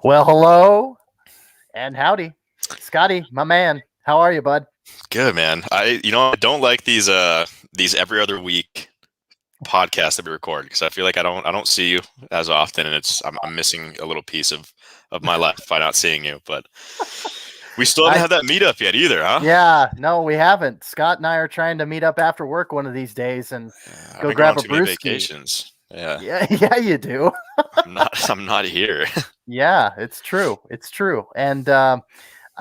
Well, hello and howdy. Scotty, my man. How are you, bud? Good, man. I don't like these every other week podcasts that we record because I feel like I don't see you as often, and I'm missing a little piece of my life by not seeing you. But we still haven't I had that meetup yet either, huh? Yeah, no, we haven't. Scott and I are trying to meet up after work one of these days and Yeah, I've go been going on grab a too many brewski. vacations. Yeah, Yeah, yeah, you do. I'm not here. Yeah, it's true. It's true. And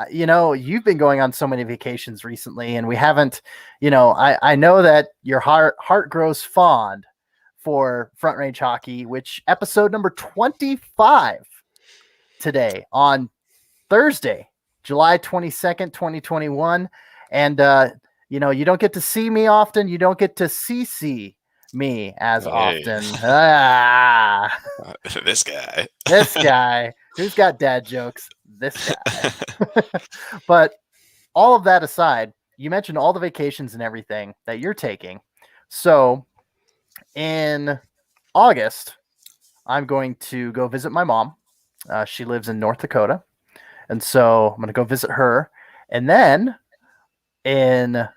you've been going on so many vacations recently, and we haven't. I know that your heart grows fond for Front Range Hockey, which episode number 25 today on Thursday, July 22nd, 2021. And, you don't get to see me often. You don't get to see me as Hey, often. Ah, this guy. this guy who's got dad jokes. This guy. But all of that aside, you mentioned all the vacations and everything that you're taking. So in August, I'm going to go visit my mom. She lives in North Dakota. And so I'm going to go visit her. And then in,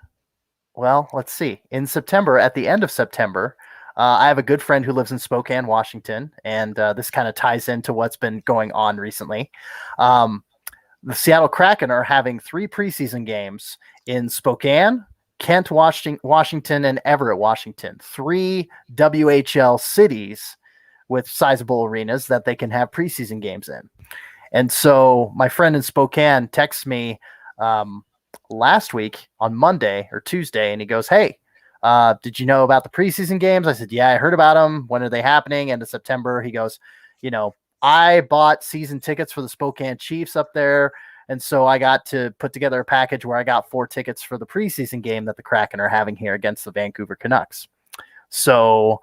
let's see, in September, at the end of September, I have a good friend who lives in Spokane, Washington. And this kind of ties into what's been going on recently. The Seattle Kraken are having 3 preseason games in Spokane, Kent, Washington, and Everett, Washington. 3 WHL cities with sizable arenas that they can have preseason games in. And so my friend in Spokane texts me last week on Monday or Tuesday, and he goes, "Hey, did you know about the preseason games?" I said, "Yeah, I heard about them. When are they happening?" End of September. He goes, "I bought season tickets for the Spokane Chiefs up there, and so I got to put together a package where I got 4 tickets for the preseason game that the Kraken are having here against the Vancouver Canucks." So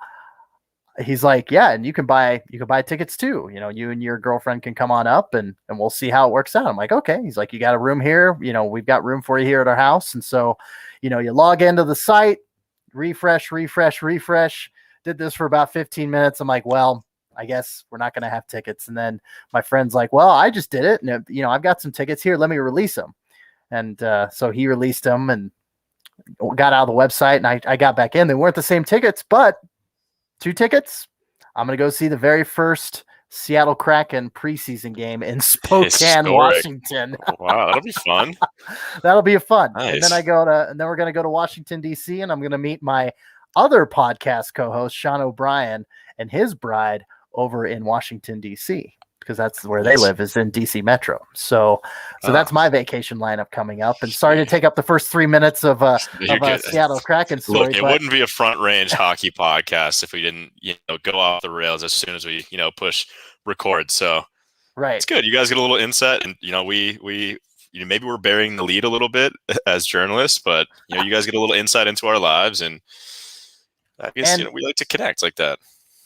he's like, "Yeah, and you can buy tickets too. You and your girlfriend can come on up and we'll see how it works out." I'm like, "Okay." He's like, "You got a room here? We've got room for you here at our house." And so, you log into the site, refresh. Did this for about 15 minutes. I'm like, "Well, I guess we're not going to have tickets." And then my friend's like, "Well, I just did it, and I've got some tickets here. Let me release them." And so he released them and got out of the website, and I got back in. They weren't the same tickets, but 2 tickets. I'm going to go see the very first Seattle Kraken preseason game in Spokane, Historic. Washington. Wow, that'll be fun. That'll be fun. And then Nice. and then we're going to go to Washington, D.C., and I'm going to meet my other podcast co-host, Sean O'Brien, and his bride over in Washington, D.C., because that's where they Nice. live, is in DC Metro. So that's my vacation lineup coming up. And sorry to take up the first 3 minutes of a Seattle Kraken story. Look, it wouldn't be a Front Range Hockey podcast if we didn't, go off the rails as soon as we, push record. So right, it's good. You guys get a little insight, and we maybe we're burying the lead a little bit as journalists, but you guys get a little insight into our lives, and I guess we like to connect like that.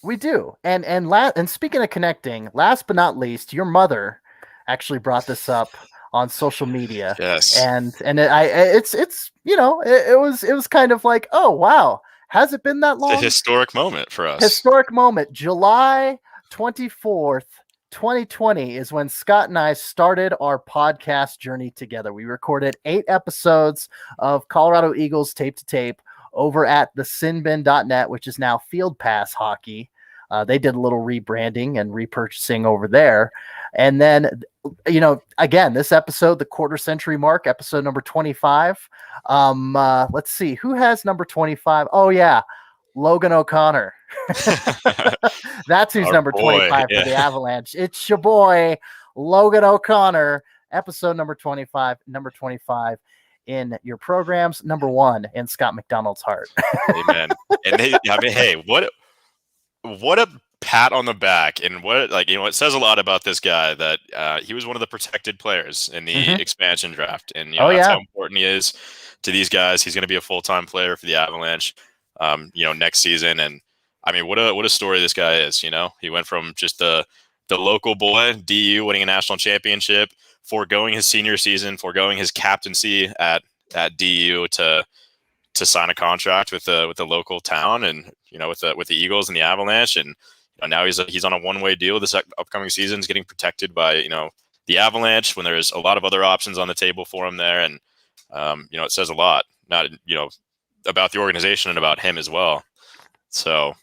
We do. And speaking of connecting, last but not least, your mother actually brought this up on social media. Yes. And it was kind of like, "Oh, wow. Has it been that long?" It's a historic moment for us. Historic moment. July 24th, 2020 is when Scott and I started our podcast journey together. We recorded 8 episodes of Colorado Eagles Tape to Tape over at the sinbin.net, which is now Field Pass Hockey. They did a little rebranding and repurchasing over there. And then, again, this episode, the quarter century mark, episode number 25. Let's see, who has number 25? Oh, yeah, Logan O'Connor. That's who's number 25 for the Avalanche. It's your boy, Logan O'Connor, episode number 25, in your programs, number 1 in Scott McDonald's heart. Amen. And hey, what a pat on the back, and it says a lot about this guy that he was one of the protected players in the expansion draft, and that's how important he is to these guys. He's going to be a full-time player for the Avalanche, next season, and I mean, what a story this guy is. He went from just the local boy, DU, winning a national championship, foregoing his senior season, foregoing his captaincy at DU to sign a contract with the local town, and with the Eagles and the Avalanche, and now he's on a one-way deal this upcoming season. He's getting protected by the Avalanche when there's a lot of other options on the table for him there, and it says a lot, not about the organization and about him as well. So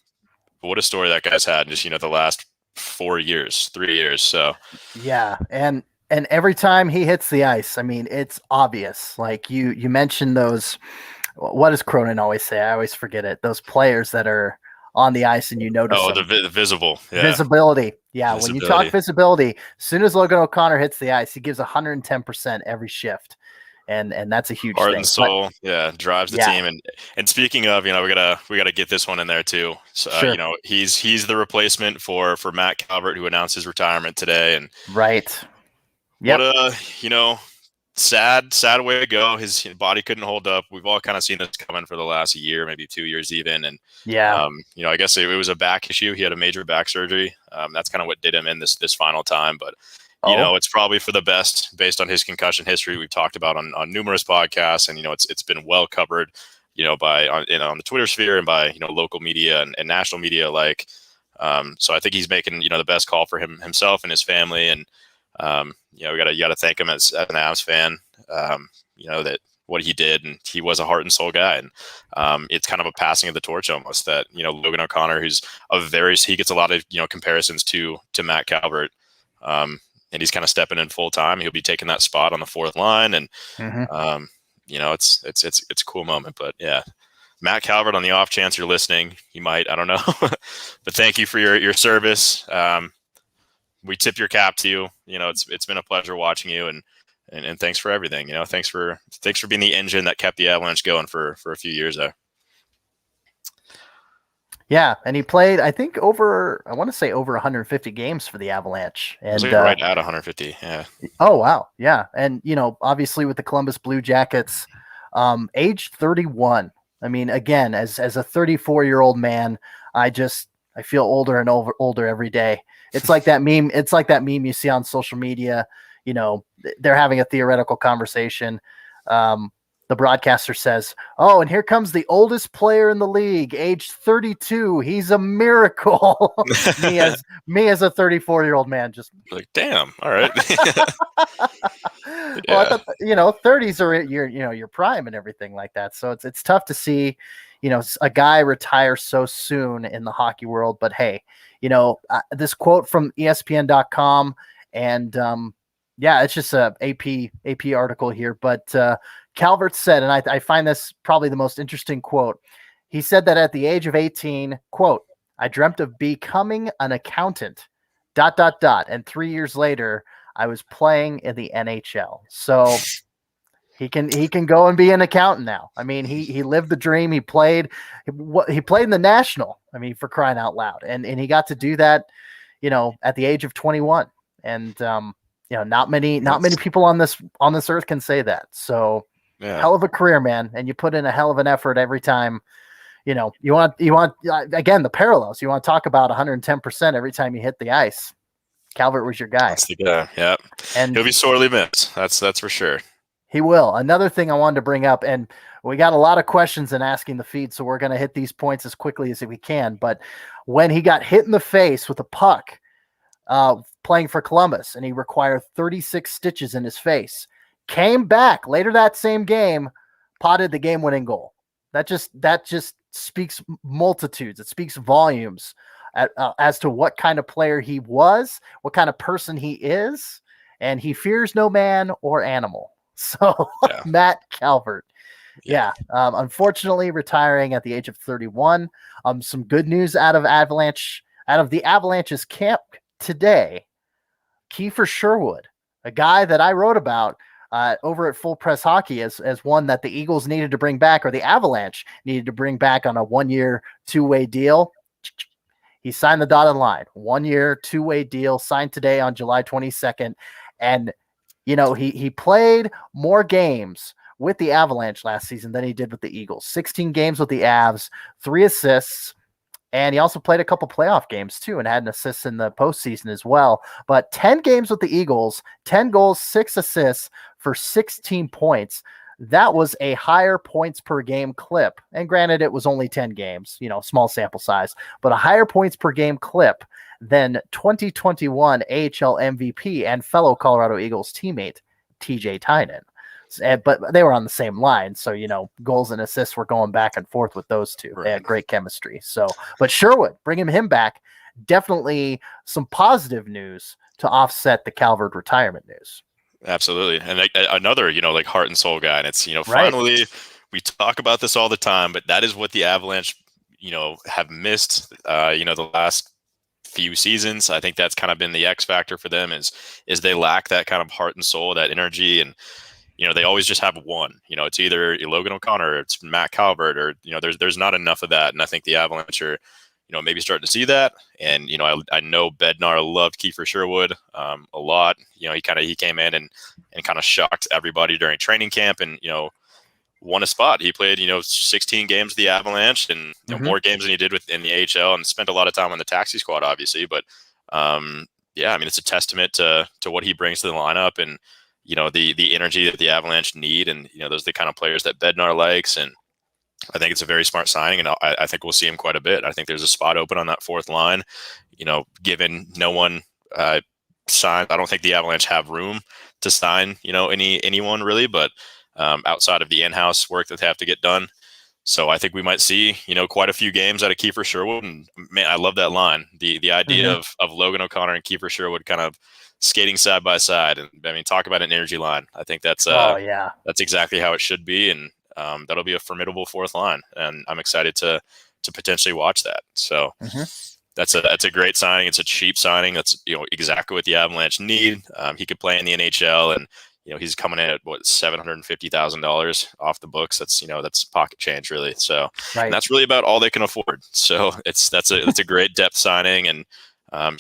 what a story that guy's had in just the last 3 years. So yeah, and every time he hits the ice, I mean, it's obvious. Like you mentioned those. What does Cronin always say? I always forget it. Those players that are on the ice and you notice the visible, visibility. Yeah, when you talk visibility, as soon as Logan O'Connor hits the ice, he gives 110% every shift. And that's a huge heart thing. And soul, drives the team. And speaking of, we gotta get this one in there too. So sure. He's the replacement for Matt Calvert, who announced his retirement today. And right, yep. What a sad way to go. His body couldn't hold up. We've all kind of seen this coming for the last year, maybe 2 years even. And I guess it was a back issue. He had a major back surgery. That's kind of what did him in this final time, but. It's probably for the best based on his concussion history we've talked about on numerous podcasts, and it's been well covered, by on the Twitter sphere and by local media and national media alike. So I think he's making the best call for himself and his family, and you gotta thank him as an Avs fan. That what he did, and he was a heart and soul guy, and it's kind of a passing of the torch almost. That Logan O'Connor, who's he gets a lot of comparisons to Matt Calvert. And he's kind of stepping in full time. He'll be taking that spot on the fourth line, and it's a cool moment. But yeah, Matt Calvert, on the off chance you're listening, he might, I don't know, but thank you for your service. We tip your cap to you. It's been a pleasure watching you, and thanks for everything. Thanks for being the engine that kept the Avalanche going for a few years there. Yeah, and he played, I think, over 150 games for the Avalanche. And right at 150, yeah. Oh, wow, yeah. And, obviously with the Columbus Blue Jackets, age 31. I mean, again, as a 34-year-old man, I feel older and older every day. It's like that meme. It's like that meme you see on social media. They're having a theoretical conversation. The broadcaster says, "Oh, and here comes the oldest player in the league, age 32. He's a miracle." me as a 34-year-old man, just like, damn. All right. Well, I thought, 30s are your prime and everything like that. So it's tough to see, a guy retire so soon in the hockey world. But hey, this quote from ESPN.com, and it's just a AP article here, but. Calvert said, and I find this probably the most interesting quote. He said that at the age of 18, quote, "I dreamt of becoming an accountant, ... And 3 years later, I was playing in the NHL." So he can go and be an accountant now. I mean, he lived the dream. He played in the National. I mean, for crying out loud, and he got to do that, at the age of 21. And not many people on this earth can say that. So. Yeah. Hell of a career, man. And you put in a hell of an effort every time, you want again, the parallels, you want to talk about 110% every time you hit the ice. Calvert was your guy. That's the guy. Yeah. And he'll be sorely missed. That's for sure. He will. Another thing I wanted to bring up, and we got a lot of questions in asking the feed, so we're going to hit these points as quickly as we can. But when he got hit in the face with a puck, playing for Columbus, and he required 36 stitches in his face, came back later that same game, potted the game-winning goal. That just speaks multitudes. It speaks volumes as to what kind of player he was, what kind of person he is, and he fears no man or animal. So Matt Calvert, unfortunately retiring at the age of 31. Some good news out of the Avalanche's camp today. Kiefer Sherwood, a guy that I wrote about over at Full Press Hockey as one that the Eagles needed to bring back, or the Avalanche needed to bring back on a 1-year, 2-way deal. He signed the dotted line. 1-year, 2-way deal signed today on July 22nd. And, he played more games with the Avalanche last season than he did with the Eagles. 16 games with the Avs, 3 assists. And he also played a couple playoff games too, and had an assist in the postseason as well. But 10 games with the Eagles, 10 goals, 6 assists for 16 points. that was a higher points per game clip. And granted, it was only 10 games, small sample size, but a higher points per game clip than 2021 AHL MVP and fellow Colorado Eagles teammate TJ Tynan. But they were on the same line. So, goals and assists were going back and forth with those two. Right. They had great chemistry. So, but Sherwood, bringing him back, definitely some positive news to offset the Calvert retirement news. Absolutely. And another, like heart and soul guy. And it's, finally, we talk about this all the time, but that is what the Avalanche, have missed, the last few seasons. I think that's kind of been the X factor for them is they lack that kind of heart and soul, that energy. And, they always just have one, it's either Logan O'Connor, or it's Matt Calvert, or, there's not enough of that. And I think the Avalanche are, maybe starting to see that. And, I know Bednar loved Kiefer Sherwood a lot. He came in and kind of shocked everybody during training camp and, won a spot. He played, 16 games with the Avalanche and more games than he did in the AHL, and spent a lot of time on the taxi squad, obviously. But it's a testament to what he brings to the lineup and, the energy that the Avalanche need. And, those are the kind of players that Bednar likes. And I think it's a very smart signing, and I think we'll see him quite a bit. I think there's a spot open on that fourth line, given no one signed. I don't think the Avalanche have room to sign, anyone really, but outside of the in-house work that they have to get done. So I think we might see, quite a few games out of Kiefer Sherwood. And man, I love that line. The idea of Logan O'Connor and Kiefer Sherwood kind of skating side by side. And I mean, talk about an energy line. I think that's that's exactly how it should be. And that'll be a formidable fourth line. And I'm excited to potentially watch that. So that's a great signing. It's a cheap signing. That's, exactly what the Avalanche need. He could play in the NHL, and, he's coming in at $750,000 off the books. That's, that's pocket change really. So and that's really about all they can afford. So that's a great depth signing. And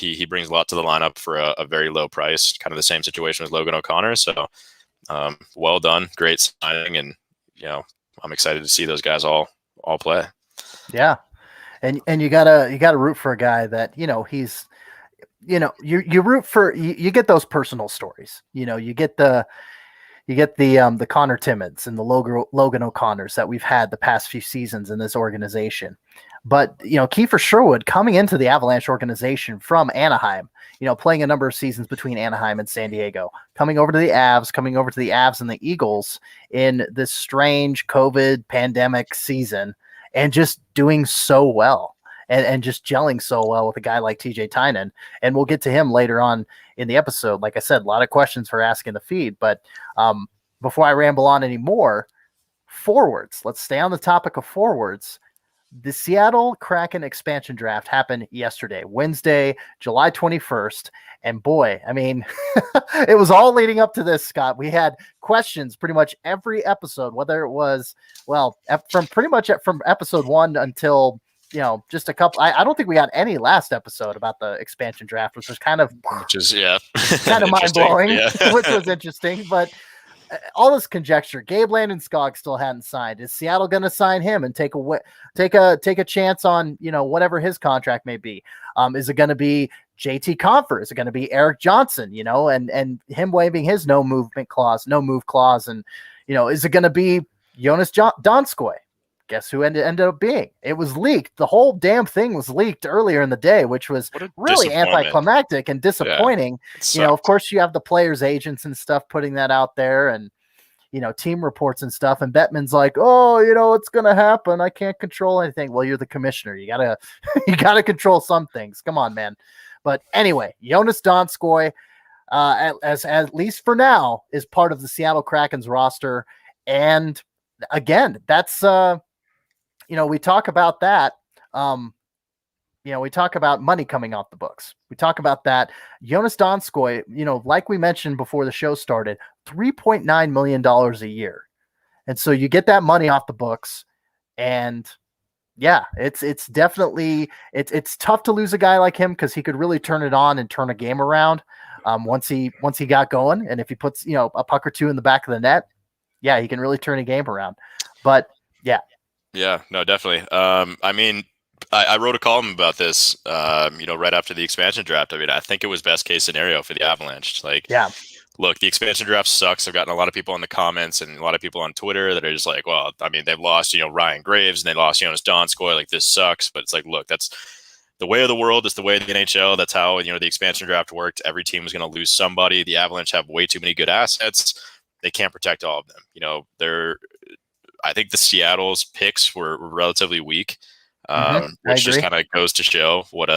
he brings a lot to the lineup for a very low price, kind of the same situation with Logan O'Connor. So well done. Great signing. And, I'm excited to see those guys all play. Yeah. And you gotta root for a guy that, he's, you root for, you get those personal stories, you get the Connor Timmonds and the Logan O'Connors that we've had the past few seasons in this organization. But, Kiefer Sherwood coming into the Avalanche organization from Anaheim, playing a number of seasons between Anaheim and San Diego, coming over to the Avs and the Eagles in this strange COVID pandemic season, and just doing so well and just gelling so well with a guy like TJ Tynan. And we'll get to him later on in the episode. Like I said, a lot of questions for asking the feed. But before I ramble on anymore, forwards, let's stay on the topic of forwards. The Seattle Kraken expansion draft happened yesterday, Wednesday, July 21st. And boy, I mean, it was all leading up to this, Scott. We had questions pretty much every episode, whether it was, from episode 1 until, just a couple. I don't think we got any last episode about the expansion draft, which was kind of mind blowing, which was interesting. But all this conjecture. Gabe Landeskog still hadn't signed. Is Seattle going to sign him and take a chance on, whatever his contract may be? Is it going to be JT Compher? Is it going to be Eric Johnson? And him waiving his no move clause. And is it going to be Jonas Donskoy? Guess who ended up being? It was leaked. The whole damn thing was leaked earlier in the day, which was really anticlimactic and disappointing. Yeah, of course, you have the players' agents and stuff putting that out there, and team reports and stuff. And Bettman's like, "Oh, it's gonna happen. I can't control anything." Well, you're the commissioner. You gotta control some things. Come on, man. But anyway, Jonas Donskoy, at least for now, is part of the Seattle Kraken's roster. And again, that's we talk about that. We talk about money coming off the books. We talk about that. Jonas Donskoy, like we mentioned before the show started, $3.9 million a year. And so you get that money off the books, and yeah, it's definitely, it's tough to lose a guy like him, because he could really turn it on and turn a game around once he got going. And if he puts, a puck or two in the back of the net, yeah, he can really turn a game around. But yeah. Yeah, no, definitely. I mean, I wrote a column about this, right after the expansion draft. I mean, I think it was best case scenario for the Avalanche. look, the expansion draft sucks. I've gotten a lot of people in the comments and a lot of people on Twitter that are just like, well, I mean, they've lost, Ryan Graves and they lost Jonas Donskoy. Like, this sucks. But it's like, look, that's the way of the world. It's the way of the NHL. That's how, the expansion draft worked. Every team was going to lose somebody. The Avalanche have way too many good assets. They can't protect all of them. I think the Seattle's picks were relatively weak, which just kind of goes to show what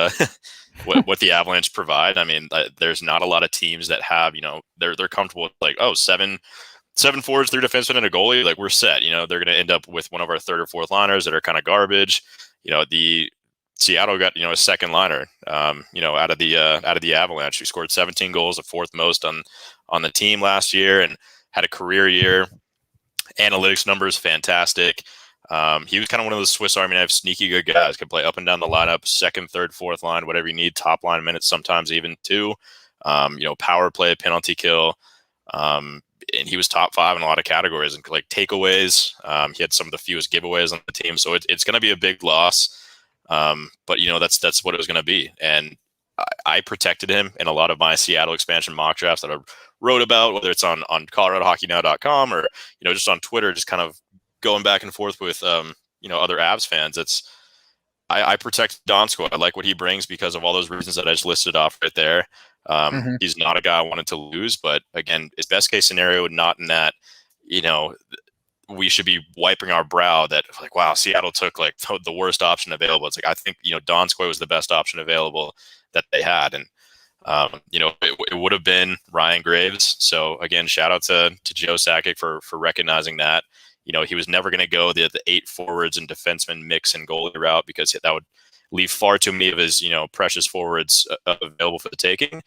what the Avalanche provide. I mean, there's not a lot of teams that have, they're comfortable with like, oh, seven forwards, 3 defensemen, and a goalie. Like, we're set. They're going to end up with one of our third or fourth liners that are kind of garbage. The Seattle got a second liner, out of the Avalanche, who scored 17 goals, the fourth most on the team last year, and had a career year. Analytics numbers fantastic. He was kind of one of those Swiss Army knife, sneaky good guys. Could play up and down the lineup, second, third, fourth line, whatever you need. Top line minutes, sometimes even 2. Power play, penalty kill. And he was top 5 in a lot of categories, and like takeaways. He had some of the fewest giveaways on the team, so it's going to be a big loss. But that's what it was going to be, and I protected him in a lot of my Seattle expansion mock drafts that I wrote about, whether it's on ColoradoHockeyNow.com or just on Twitter, just kind of going back and forth with other Avs fans. I protect Donskoy. I like what he brings because of all those reasons that I just listed off right there. He's not a guy I wanted to lose, but again, his best case scenario, not in that we should be wiping our brow that like, wow, Seattle took like the worst option available. It's like, I think Donskoy was the best option available that they had, and it would have been Ryan Graves. So again, shout out to Joe Sakic for recognizing that. He was never going to go the 8 forwards and defensemen mix and goalie route, because that would leave far too many of his precious forwards available for the taking.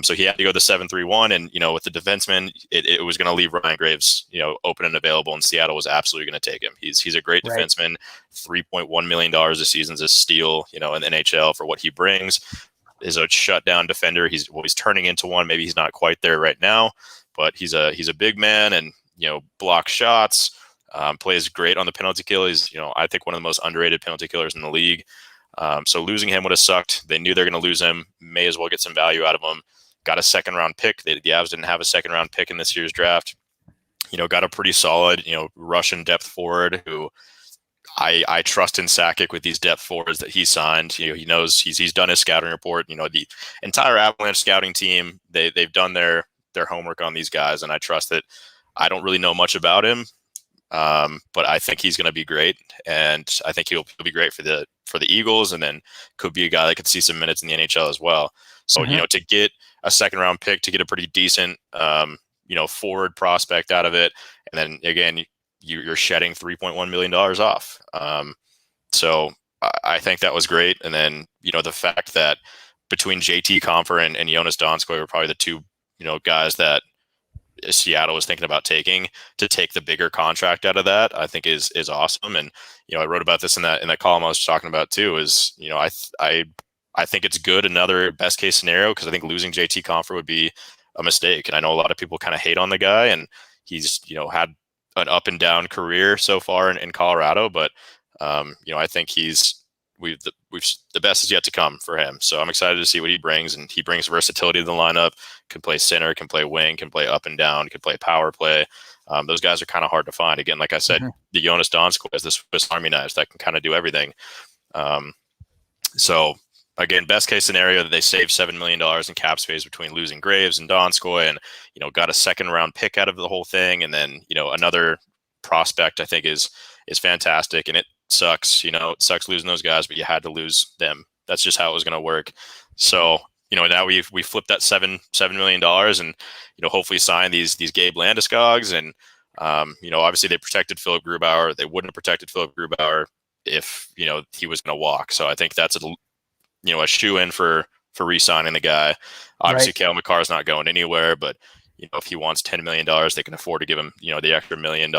So he had to go the 7-3-1, and with the defenseman, it was going to leave Ryan Graves open and available, and Seattle was absolutely going to take him. He's a great defenseman. $3.1 million a season is a steal in the NHL for what he brings. Is a shutdown defender. He's turning into one. Maybe he's not quite there right now, but he's a big man, and blocks shots, plays great on the penalty kill. He's I think one of the most underrated penalty killers in the league. So losing him would have sucked. They knew they're going to lose him. May as well get some value out of him. Got a second round pick. The Avs didn't have a second round pick in this year's draft. Got a pretty solid Russian depth forward who I trust in Sakic with these depth forwards that he signed. He knows he's done his scouting report. The entire Avalanche scouting team, they've done their homework on these guys, and I trust that. I don't really know much about him, but I think he's going to be great, and I think he'll be great for the Eagles, and then could be a guy that could see some minutes in the NHL as well. So to get a second round pick, to get a pretty decent forward prospect out of it, and then again you're shedding $3.1 million off. So I think that was great. And then, the fact that between JT Compher and Jonas Donskoy were probably the 2, guys that Seattle was thinking about taking to take the bigger contract out of that, I think is awesome. And, I wrote about this in that column I was talking about too, is, I think it's good. Another best case scenario, because I think losing JT Compher would be a mistake. And I know a lot of people kind of hate on the guy, and he's, had an up and down career so far in Colorado, but I think the best is yet to come for him. So I'm excited to see what he brings, and he brings versatility to the lineup. Can play center, can play wing, can play up and down, can play power play. Those guys are kind of hard to find. Again, like I said, the Jonas Donskoy is the Swiss Army knives that can kind of do everything. So again, best case scenario that they save $7 million in cap space between losing Graves and Donskoy, and got a second round pick out of the whole thing, and then another prospect I think is fantastic. And it sucks, it sucks losing those guys, but you had to lose them. That's just how it was going to work. So now we flipped that $7 million, and hopefully sign these Gabe Landeskog's, and obviously they protected Philip Grubauer. They wouldn't have protected Philip Grubauer if he was going to walk. So I think that's a shoe-in for re-signing the guy. Obviously, right. Cale Makar is not going anywhere, but if he wants $10 million, they can afford to give him the extra $1 million.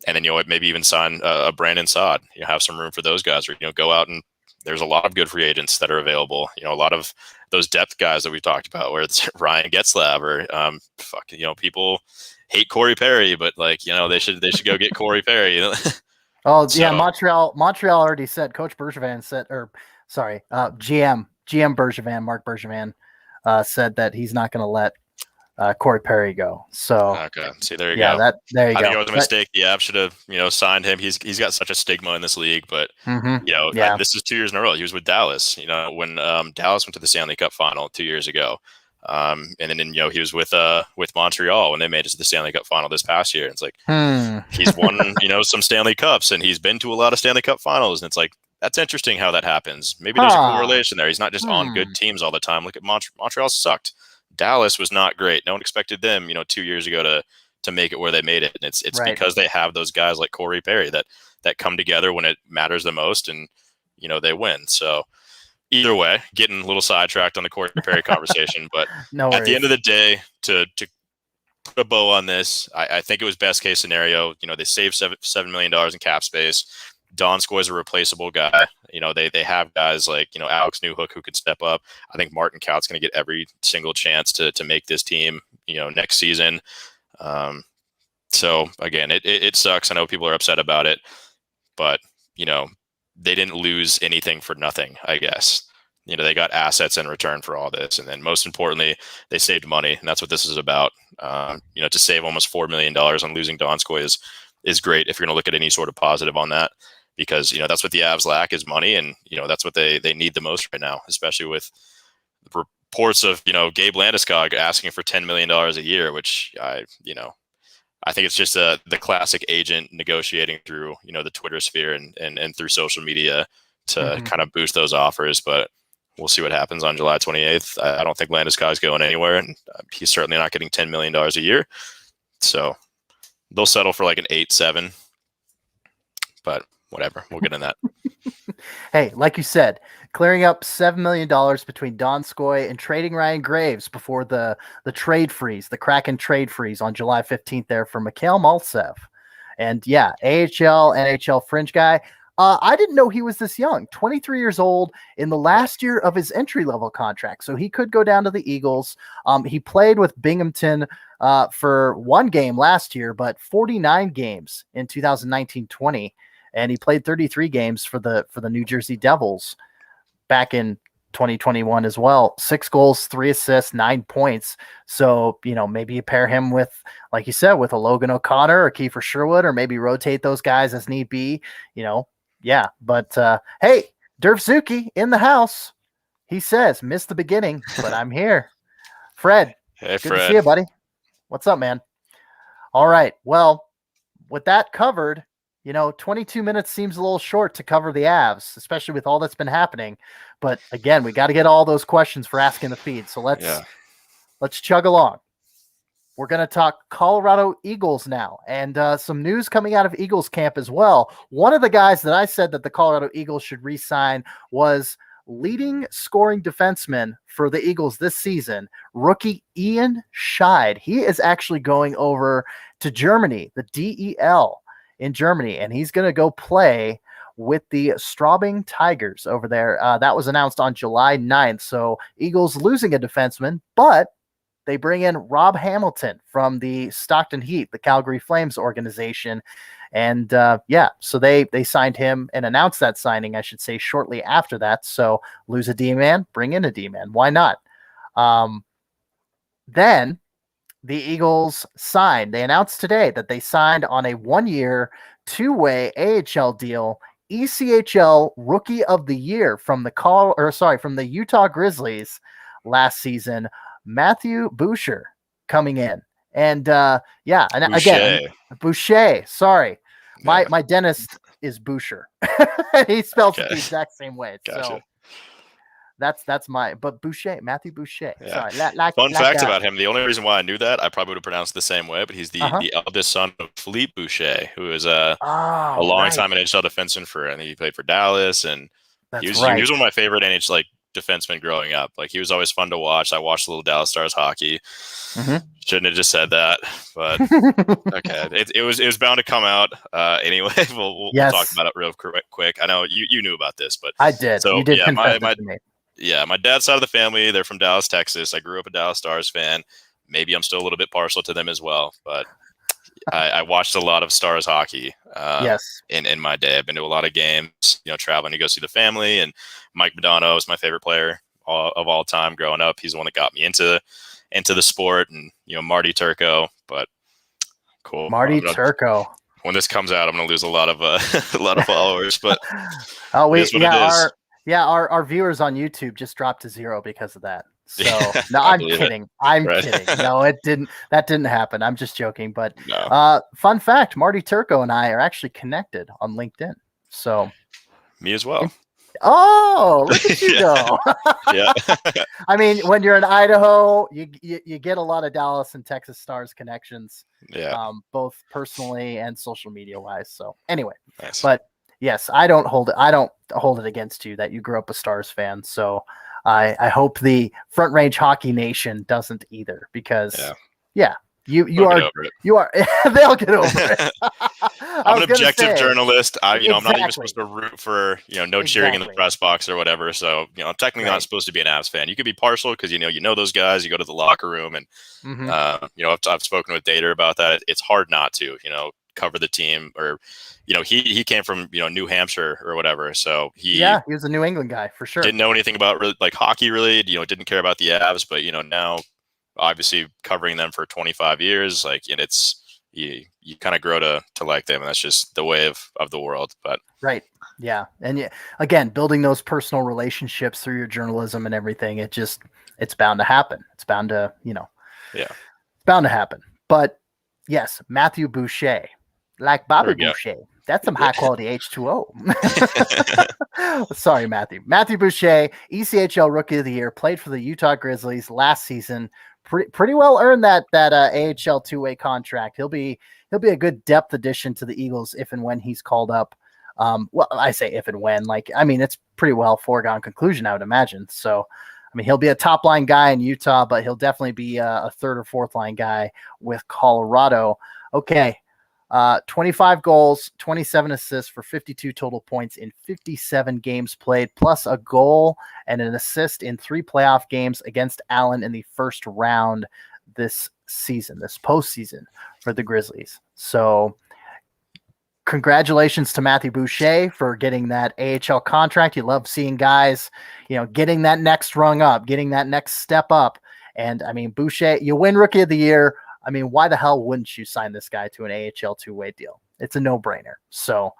And then maybe even sign a Brandon Saad. Have some room for those guys, or go out, and there's a lot of good free agents that are available. A lot of those depth guys that we've talked about, where it's Ryan Getzlab or people hate Corey Perry, but they should go get Corey Perry. Oh, so, yeah, Montreal already said, Coach Bergevin said, GM Bergevin, Mark Bergevin, said that he's not going to let Corey Perry go. So Okay, see, there you yeah, go. there you I think it go. was a mistake. The Avs should have, signed him. He's got such a stigma in this league, but Yeah. this is 2 years in a row. He was with Dallas. When Dallas went to the Stanley Cup final 2 years ago, and then he was with Montreal when they made it to the Stanley Cup final this past year. It's like he's won some Stanley Cups, and he's been to a lot of Stanley Cup finals, and it's like that's interesting how that happens. Maybe there's a correlation there. He's not just on good teams all the time. Look at Montreal sucked. Dallas was not great. No one expected them, 2 years ago to make it where they made it. And it's Right. because they have those guys like Corey Perry that come together when it matters the most, and they win. So either way, getting a little sidetracked on the Corey Perry conversation, but at the end of the day, to put a bow on this, I think it was best case scenario. They saved $7 million in cap space. Donskoy is a replaceable guy. They have guys like, Alex Newhook who could step up. I think Martin Kaut's going to get every single chance to make this team, next season. So again, it sucks. I know people are upset about it, but, they didn't lose anything for nothing, I guess. They got assets in return for all this. And then most importantly, they saved money. And that's what this is about. To save almost $4 million on losing Donskoy is great if you're going to look at any sort of positive on that. Because, that's what the Avs lack is money. And, that's what they need the most right now, especially with reports of, Gabe Landeskog asking for $10 million a year, which I think it's just the classic agent negotiating through, the Twitter sphere and through social media to kind of boost those offers. But we'll see what happens on July 28th. I don't think Landeskog's going anywhere, and he's certainly not getting $10 million a year. So they'll settle for like an 8-7, but whatever. We'll get in that. Hey, like you said, clearing up $7 million between Donskoy and trading Ryan Graves before the trade freeze, the Kraken trade freeze on July 15th there for Mikhail Maltsev. And yeah, AHL, NHL fringe guy. I didn't know he was this young, 23 years old in the last year of his entry-level contract. So he could go down to the Eagles. He played with Binghamton for one game last year, but 49 games in 2019-20. And he played 33 games for the New Jersey Devils back in 2021 as well. 6 goals, 3 assists, 9 points. So, maybe you pair him with, like you said, with a Logan O'Connor or Kiefer Sherwood, or maybe rotate those guys as need be, Yeah. But hey, Dervzuki in the house. He says, missed the beginning, but I'm here. Fred. Hey, good to see you, buddy. What's up, man? All right. Well, with that covered, 22 minutes seems a little short to cover the Avs, especially with all that's been happening. But again, we got to get all those questions for asking the feed. So let's chug along. We're going to talk Colorado Eagles now, and some news coming out of Eagles camp as well. One of the guys that I said that the Colorado Eagles should re-sign was leading scoring defenseman for the Eagles this season, rookie Ian Scheid. He is actually going over to Germany, the DEL in Germany, and he's going to go play with the Straubing Tigers over there. That was announced on July 9th. So Eagles losing a defenseman, but they bring in Rob Hamilton from the Stockton Heat, the Calgary Flames organization. And so they signed him and announced that signing, I should say, shortly after that. So lose a D-man, bring in a D-man. Why not? Then the Eagles signed. They announced today that they signed on a 1-year, 2-way AHL deal, ECHL Rookie of the Year from the Utah Grizzlies last season, Matthew Boucher coming in. And again, Boucher. Sorry, my dentist is Boucher. He spells it the exact same way. Gotcha. So that's but Boucher, Matthew Boucher. Yeah. Sorry. Fun fact about him: the only reason why I knew that, I probably would have pronounced it the same way, but he's the eldest son of Philippe Boucher, who is a long-time NHL defenseman I think he played for Dallas, and he was one of my favorite NHL defensemen growing up. Like, he was always fun to watch. I watched a little Dallas Stars hockey. Shouldn't have just said that, but okay, it was bound to come out anyway. We'll talk about it real quick. I know you knew about this, but I did. So you did confess it to me. Yeah, my dad's side of the family, they're from Dallas, Texas. I grew up a Dallas Stars fan. Maybe I'm still a little bit partial to them as well, but I watched a lot of Stars hockey in my day. I've been to a lot of games, traveling to go see the family, and Mike Modano is my favorite player of all time growing up. He's the one that got me into the sport, and Marty Turco. But cool, Marty Turco. When this comes out, I'm gonna lose a lot of a lot of followers, but oh, it is what it is. Our viewers on YouTube just dropped to 0 because of that. So no, I'm kidding. I'm kidding. No, it didn't. That didn't happen. I'm just joking. But no. Fun fact: Marty Turco and I are actually connected on LinkedIn. So me as well. Oh, look at you go. Yeah. I mean, when you're in Idaho, you get a lot of Dallas and Texas Stars connections. Yeah. Both personally and social media wise. So anyway, nice. But yes, I don't hold it against you that you grew up a Stars fan. So I hope the Front Range Hockey Nation doesn't either, because you are they'll get over it. I'm an objective journalist. I'm not even supposed to root for no cheering in the press box or whatever. So I'm technically not supposed to be an Avs fan. You could be partial because you know those guys. You go to the locker room, and I've spoken with Dater about that. It's hard not to cover the team, or he came from New Hampshire or whatever. So he was a New England guy for sure. Didn't know anything about hockey really. Didn't care about the Avs, but now obviously covering them for 25 years, and it's you kind of grow to like them, and that's just the way of the world. But right. Yeah. And again, building those personal relationships through your journalism and everything, it's bound to happen. It's bound to, it's bound to happen. But yes, Matthew Boucher, like Bobby Boucher. That's some high quality H2O. Sorry, Matthew. Matthew Boucher, ECHL Rookie of the Year, played for the Utah Grizzlies last season. Pretty well earned that AHL two-way contract. He'll be a good depth addition to the Eagles if and when he's called up. Well, I say if and when. It's pretty well foregone conclusion, I would imagine. So, he'll be a top line guy in Utah, but he'll definitely be a third or fourth line guy with Colorado. Okay. 25 goals, 27 assists for 52 total points in 57 games played, plus a goal and an assist in 3 playoff games against Allen in the first round this postseason for the Grizzlies. So congratulations to Matthew Boucher for getting that AHL contract. You love seeing guys, getting that next rung up, getting that next step up. And Boucher, you win Rookie of the Year. Why the hell wouldn't you sign this guy to an AHL two-way deal? It's a no-brainer. So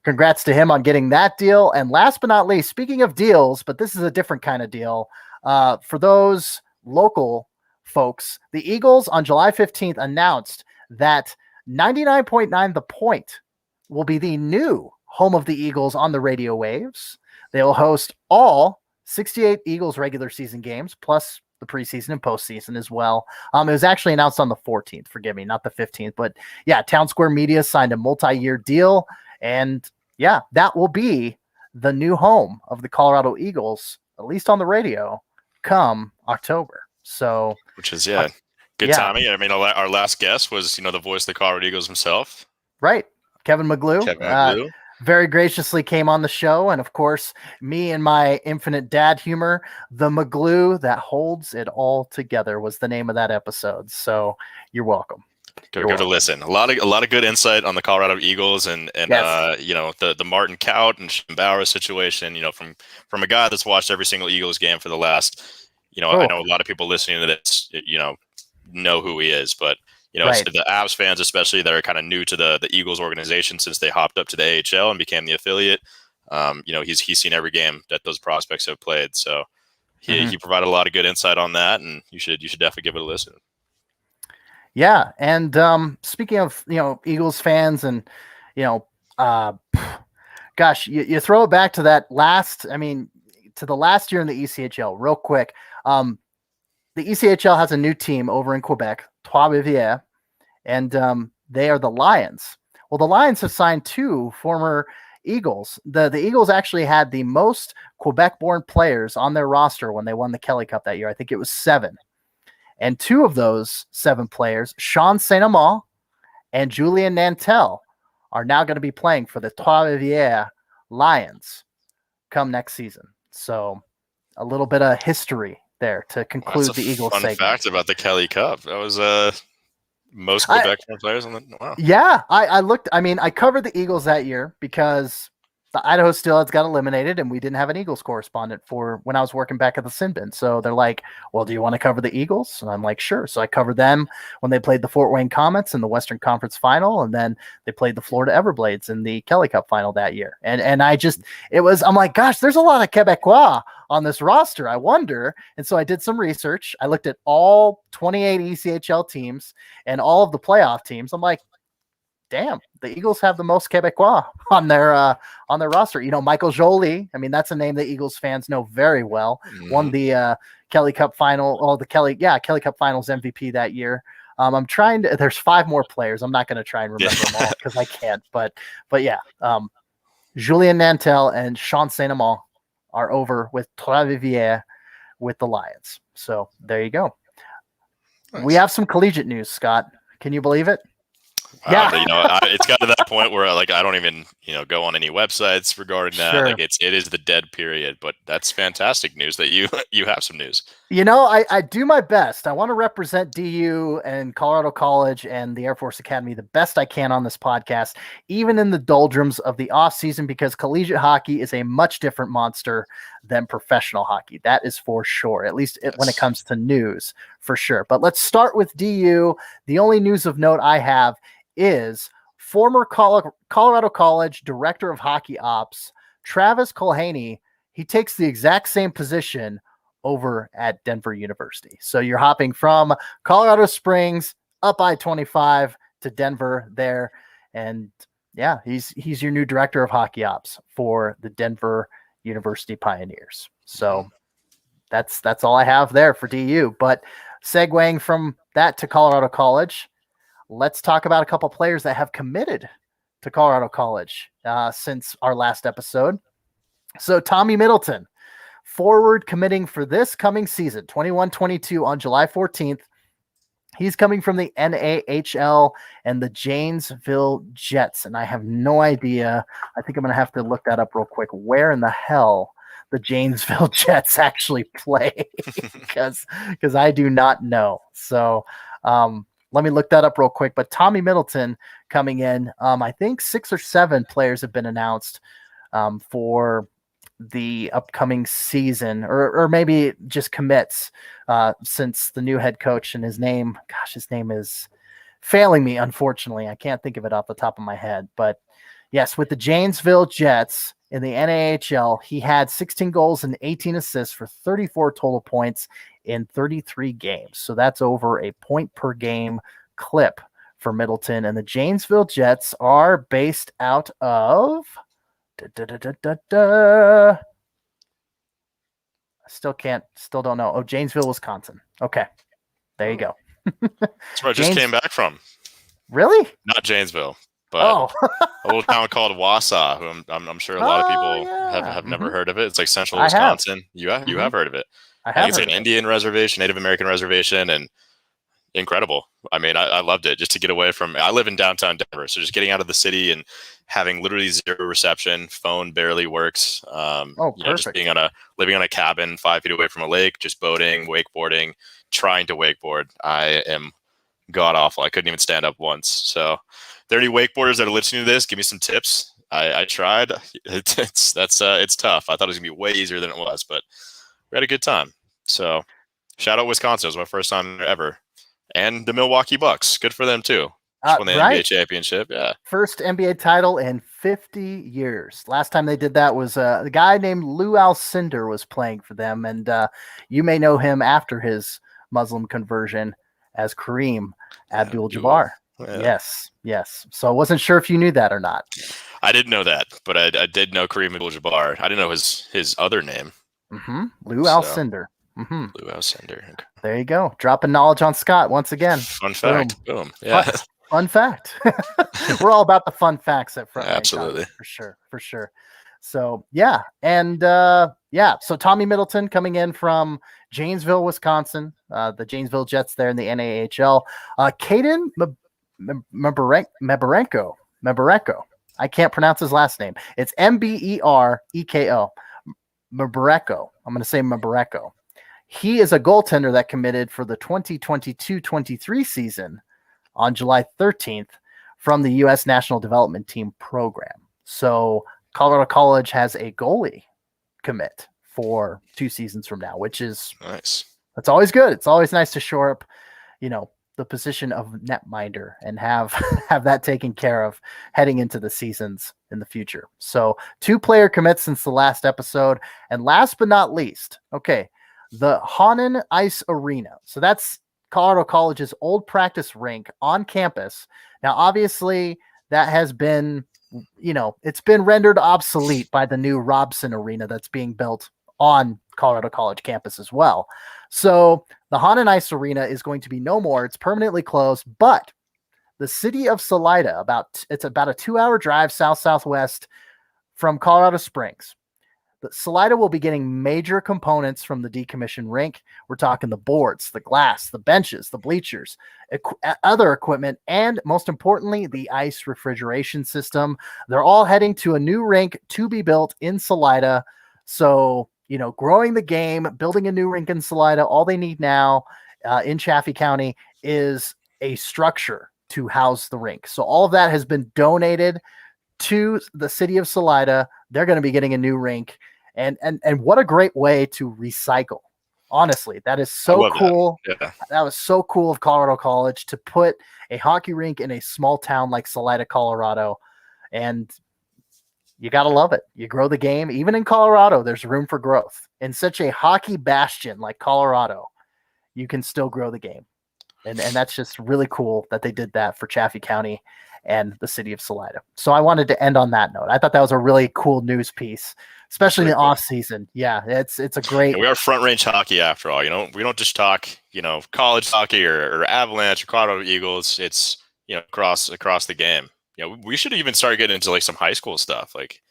congrats to him on getting that deal. And last but not least, speaking of deals, but this is a different kind of deal, for those local folks, the Eagles on July 15th announced that 99.9 The Point will be the new home of the Eagles on the radio waves. They will host all 68 Eagles regular season games, plus the preseason and postseason as well. It was actually announced on the 14th, forgive me, not the 15th, but Town Square Media signed a multi-year deal, and that will be the new home of the Colorado Eagles, at least on the radio, come October. So, which is good timing. Our last guest was the voice of the Colorado Eagles himself, right? Kevin McGlue. Very graciously came on the show. And of course, me and my infinite dad humor, the McGlue that holds it all together was the name of that episode. So you're welcome. Give it a listen. A lot of good insight on the Colorado Eagles and the Martin Kaut and Bauer situation, from a guy that's watched every single Eagles game for the last, I know a lot of people listening to this, know who he is, but the Avs fans, especially that are kind of new to the Eagles organization since they hopped up to the AHL and became the affiliate. He's seen every game that those prospects have played. So he provided a lot of good insight on that, and you should definitely give it a listen. Yeah. And speaking of, Eagles fans and, gosh, you throw it back to to the last year in the ECHL real quick. The ECHL has a new team over in Quebec, Trois-Rivières, and they are the Lions. Well, the Lions have signed 2 former Eagles. The Eagles actually had the most Quebec-born players on their roster when they won the Kelly Cup that year. I think it was 7. And 2 of those 7 players, Sean Saint-Amand and Julien Nantel, are now going to be playing for the Trois-Rivières Lions come next season. So a little bit of history there to conclude the Eagles segment. Fun fact about the Kelly Cup. That was most Quebec players on the wow. Yeah, I looked. I covered the Eagles that year because the Idaho Steelheads got eliminated, and we didn't have an Eagles correspondent for when I was working back at the Sin Bin. So they're like, well, do you want to cover the Eagles? And I'm like, sure. So I covered them when they played the Fort Wayne Comets in the Western Conference Final, and then they played the Florida Everblades in the Kelly Cup Final that year. And I'm like, gosh, there's a lot of Quebecois on this roster. I wonder. And so I did some research. I looked at all 28 ECHL teams and all of the playoff teams. I'm like, damn, the Eagles have the most Quebecois on their roster. You know, Michael Joly, I mean, that's a name that Eagles fans know very well. Won the Kelly Cup final, Kelly Cup Finals MVP that year. I'm trying to. There's 5 more players. I'm not going to try and remember them all because I can't. But yeah, Julien Nantel and Sean Saint Amand are over with Trois-Rivières with the Lions. So there you go. Nice. We have some collegiate news, Scott. Can you believe it? Yeah, you know, it's got to that point where like I don't even go on any websites regarding that. Sure. Like it is the dead period, but that's fantastic news that you have some news. You know, I do my best. I want to represent DU and Colorado College and the Air Force Academy the best I can on this podcast, even in the doldrums of the off season, because collegiate hockey is a much different monster than professional hockey. That is for sure. At least when it comes to news, for sure. But let's start with DU. The only news of note I have is former Colorado College Director of Hockey Ops, Travis Culhaney. He takes the exact same position over at Denver University. So you're hopping from Colorado Springs up I-25 to Denver there. And yeah, he's your new Director of Hockey Ops for the Denver University Pioneers. So that's all I have there for DU. But segueing from that to Colorado College, let's talk about a couple players that have committed to Colorado College since our last episode. So Tommy Middleton, forward committing for this coming season, 21-22 on July 14th. He's coming from the NAHL and the Janesville Jets. And I have no idea. I think I'm going to have to look that up real quick. Where in the hell the Janesville Jets actually play? because I do not know. So, let me look that up real quick. But Tommy Middleton coming in. I think 6 or 7 players have been announced for the upcoming season, or maybe just commits since the new head coach, and his name is failing me, unfortunately. I can't think of it off the top of my head. But yes, with the Janesville Jets in the NAHL, he had 16 goals and 18 assists for 34 total points in 33 games. So that's over a point per game clip for Middleton. And the Janesville Jets are based out of still don't know. Oh, Janesville, Wisconsin. Okay. There you go. That's where I just came back from. Really? Not Janesville, but a little town called Wausau, who I'm sure a lot of people have never heard of it. It's like central Wisconsin. You have heard of it. I think it's an Indian reservation, Native American reservation, and incredible. I mean, I loved it just to get away from. I live in downtown Denver, so just getting out of the city and having literally zero reception, phone barely works. Perfect. Just living on a cabin 5 feet away from a lake, just boating, wakeboarding, trying to wakeboard. I am god awful. I couldn't even stand up once. So, if there are any wakeboarders that are listening to this, give me some tips. I tried. It's tough. I thought it was gonna be way easier than it was, but we had a good time. So, shout out Wisconsin. It was my first time there ever. And the Milwaukee Bucks. Good for them, too. Just won the NBA championship. Yeah. First NBA title in 50 years. Last time they did that was a guy named Lou Alcindor was playing for them. And you may know him after his Muslim conversion as Kareem Abdul-Jabbar. Yeah. Yes. So I wasn't sure if you knew that or not. I didn't know that, but I did know Kareem Abdul-Jabbar. I didn't know his other name. Lou Alcindor. Lou Alcindor. Okay. There you go. Dropping knowledge on Scott once again. Fun fact. Boom. Yeah. Fun fact. We're all about the fun facts at Front. Absolutely. For sure. So yeah. And so Tommy Middleton coming in from Janesville, Wisconsin, the Janesville Jets there in the NAHL. Caden Meberenko. I can't pronounce his last name. It's Mbereko. Meberenko. I'm going to say Meberenko. He is a goaltender that committed for the 2022-23 season on July 13th from the U.S. National Development Team program. So Colorado College has a goalie commit for 2 seasons from now, which is nice. That's always good. It's always nice to shore up, the position of netminder and have that taken care of heading into the seasons in the future. So 2 player commits since the last episode. And last but not least, okay, the Honan Ice Arena. So that's Colorado College's old practice rink on campus. Now, obviously, that has been, it's been rendered obsolete by the new Robson Arena that's being built on Colorado College campus as well. So the Honan Ice Arena is going to be no more. It's permanently closed, but the city of Salida, it's about a 2-hour drive southwest from Colorado Springs. But Salida will be getting major components from the decommissioned rink. We're talking the boards, the glass, the benches, the bleachers, other equipment, and most importantly, the ice refrigeration system. They're all heading to a new rink to be built in Salida. So, growing the game, building a new rink in Salida, all they need now in Chaffee County is a structure to house the rink. So all of that has been donated to the city of Salida. They're going to be getting a new rink. And what a great way to recycle. Honestly, that is so cool. That was so cool of Colorado College to put a hockey rink in a small town like Salida, Colorado. And you got to love it. You grow the game. Even in Colorado, there's room for growth. In such a hockey bastion like Colorado, you can still grow the game. And that's just really cool that they did that for Chaffee County and the city of Salida. So I wanted to end on that note. I thought that was a really cool news piece, especially in the off season. Yeah, it's a great. And we are Front Range Hockey after all. We don't just talk college hockey or Avalanche or Colorado Eagles. It's across the game. We should even start getting into like some high school stuff. Like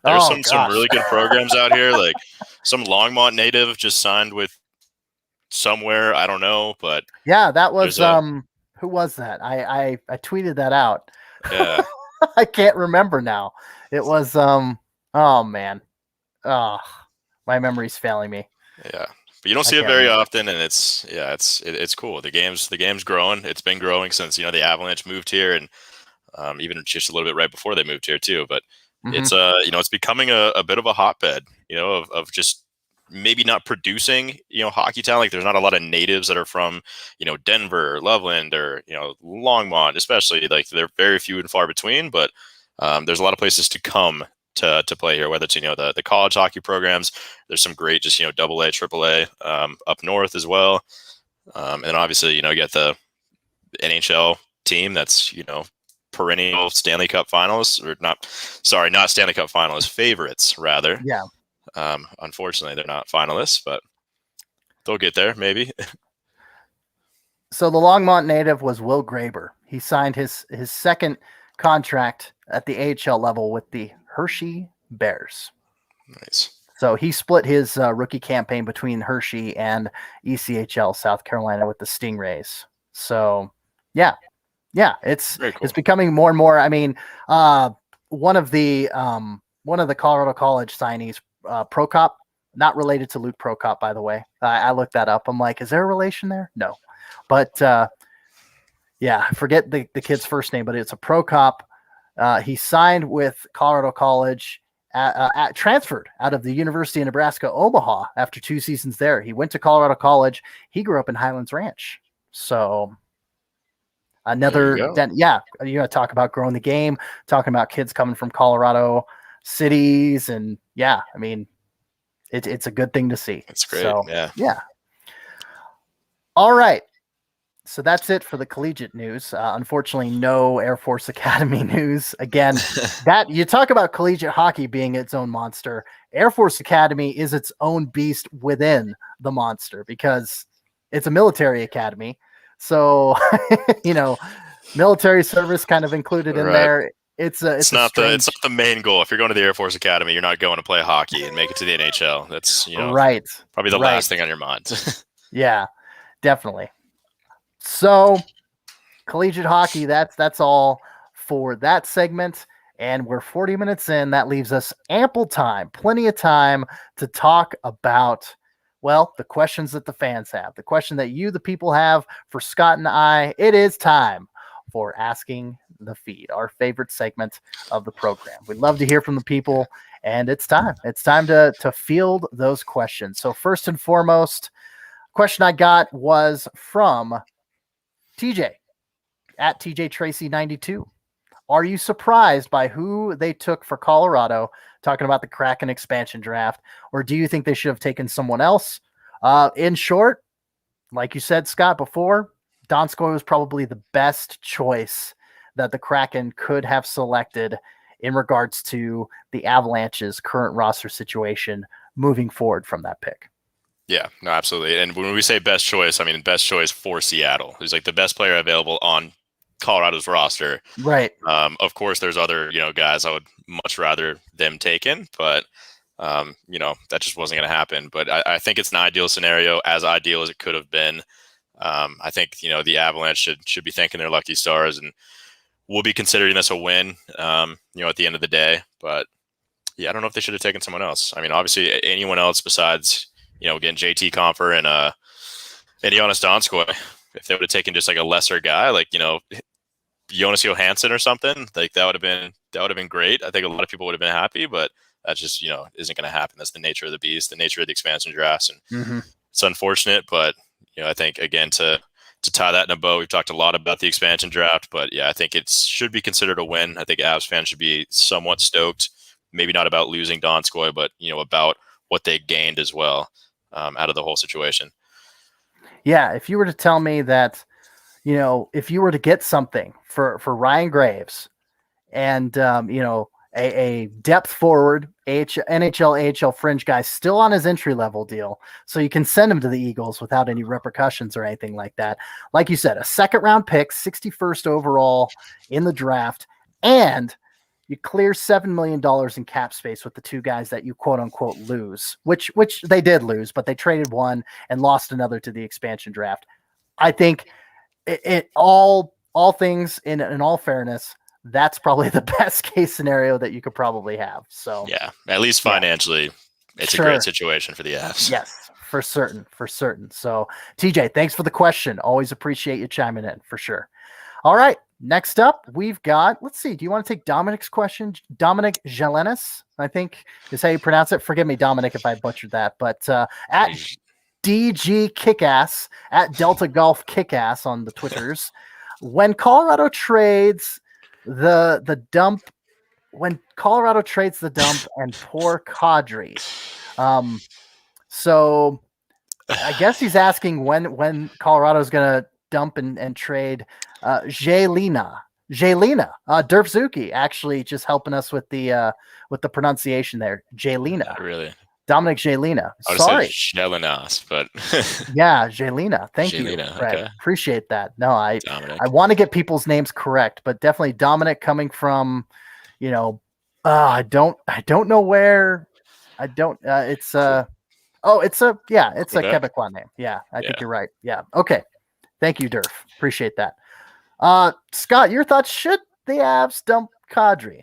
there's some really good programs out here. Like some Longmont native just signed with somewhere, I don't know, but yeah, that was who was that? I tweeted that out. Yeah. I can't remember now. It was oh man. Oh, my memory's failing me. Yeah. But you don't see it very often, and it's cool. The game's growing. It's been growing since the Avalanche moved here, and even just a little bit right before they moved here too. But it's it's becoming a bit of a hotbed, of just maybe not producing, hockey talent. Like there's not a lot of natives that are from, Denver or Loveland or, Longmont, especially. Like they're very few and far between, but there's a lot of places to come to play here, whether it's, the college hockey programs. There's some great just, double A, triple A up north as well. And then obviously, you get the NHL team that's, perennial Stanley Cup finalists, or not Stanley Cup finalists, favorites rather. Yeah. Unfortunately, they're not finalists, but they'll get there maybe. So the Longmont native was Will Graber. He signed his second contract at the AHL level with the Hershey Bears. Nice. So he split his rookie campaign between Hershey and ECHL South Carolina with the Stingrays. So yeah, it's cool. It's becoming more and more. I mean, one of the Colorado College signees, Prokop, not related to Luke Prokop, by the way. I looked that up. I'm like, is there a relation there? No. But I forget the kid's first name, but it's a Prokop. He signed with Colorado College, transferred out of the University of Nebraska, Omaha after 2 seasons there. He went to Colorado College. He grew up in Highlands Ranch. So talk about growing the game, talking about kids coming from Colorado cities, and I mean, it's a good thing to see. It's great. So, yeah. All right. So that's it for the collegiate news. Unfortunately, no Air Force Academy news. Again, that you talk about collegiate hockey being its own monster. Air Force Academy is its own beast within the monster because it's a military academy. So, military service kind of included in there. It's not the main goal. If you're going to the Air Force Academy, you're not going to play hockey and make it to the NHL. That's probably the last thing on your mind. Yeah, definitely. So, collegiate hockey, that's all for that segment. And we're 40 minutes in. That leaves us ample time, plenty of time to talk about, the questions that the fans have, the question that you, the people, have for Scott and I. It is time. for Asking the Feed, our favorite segment of the program. We love to hear from the people, and it's time. It's time to field those questions. So first and foremost, question I got was from TJ at TJ Tracy 92. Are you surprised by who they took for Colorado, talking about the Kraken expansion draft, or do you think they should have taken someone else? In short, like you said, Scott, before, Donskoy was probably the best choice that the Kraken could have selected in regards to the Avalanche's current roster situation moving forward from that pick. Yeah, no, absolutely. And when we say best choice, I mean best choice for Seattle. He's like the best player available on Colorado's roster. Right. Of course, there's other guys I would much rather them taken, but that just wasn't going to happen. But I think it's an ideal scenario, as ideal as it could have been. I think the Avalanche should be thanking their lucky stars, and we'll be considering this a win. At the end of the day, but yeah, I don't know if they should have taken someone else. I mean, obviously, anyone else besides again JT Compher and Jonas Donskoy. If they would have taken just like a lesser guy, like Jonas Johansson or something, like that would have been great. I think a lot of people would have been happy, but that just isn't going to happen. That's the nature of the beast, the nature of the expansion drafts, and it's unfortunate. But I think again to tie that in a bow, we've talked a lot about the expansion draft, but yeah, I think it should be considered a win. I think Avs fans should be somewhat stoked, maybe not about losing Donskoy, but about what they gained as well out of the whole situation. Yeah, if you were to tell me that, if you were to get something for Ryan Graves and, a depth forward, NHL, AHL fringe guy still on his entry-level deal, so you can send him to the Eagles without any repercussions or anything like that. Like you said, a second-round pick, 61st overall in the draft, and you clear $7 million in cap space with the two guys that you quote unquote lose, which they did lose, but they traded one and lost another to the expansion draft. I think it all things in all fairness, that's probably the best case scenario that you could probably have. So yeah, at least financially, it's a great situation for the Avs. Yes, for certain. So TJ, thanks for the question. Always appreciate you chiming in for sure. All right. Next up, we've got, let's see, do you want to take Dominic's question? Dominic Jelenis, I think is how you pronounce it. Forgive me, Dominic, if I butchered that. But at DG Kickass, at Delta Golf Kickass on the Twitters, when Colorado trades the dump and poor Kadri. So I guess he's asking when Colorado's going to dump and trade Jelena. Durf Zuki actually just helping us with the pronunciation there. Jelena. Really? Dominic Jelena. Sorry. Jelenas, but yeah, Jelena. Thank you. Okay. Right. Appreciate that. No, I want to get people's names correct, but definitely Dominic coming from, I don't know where. It's a Quebecois name. Yeah, I think you're right. Yeah. Okay. Thank you, Durf. Appreciate that. Scott, your thoughts? Should the Avs dump Kadri?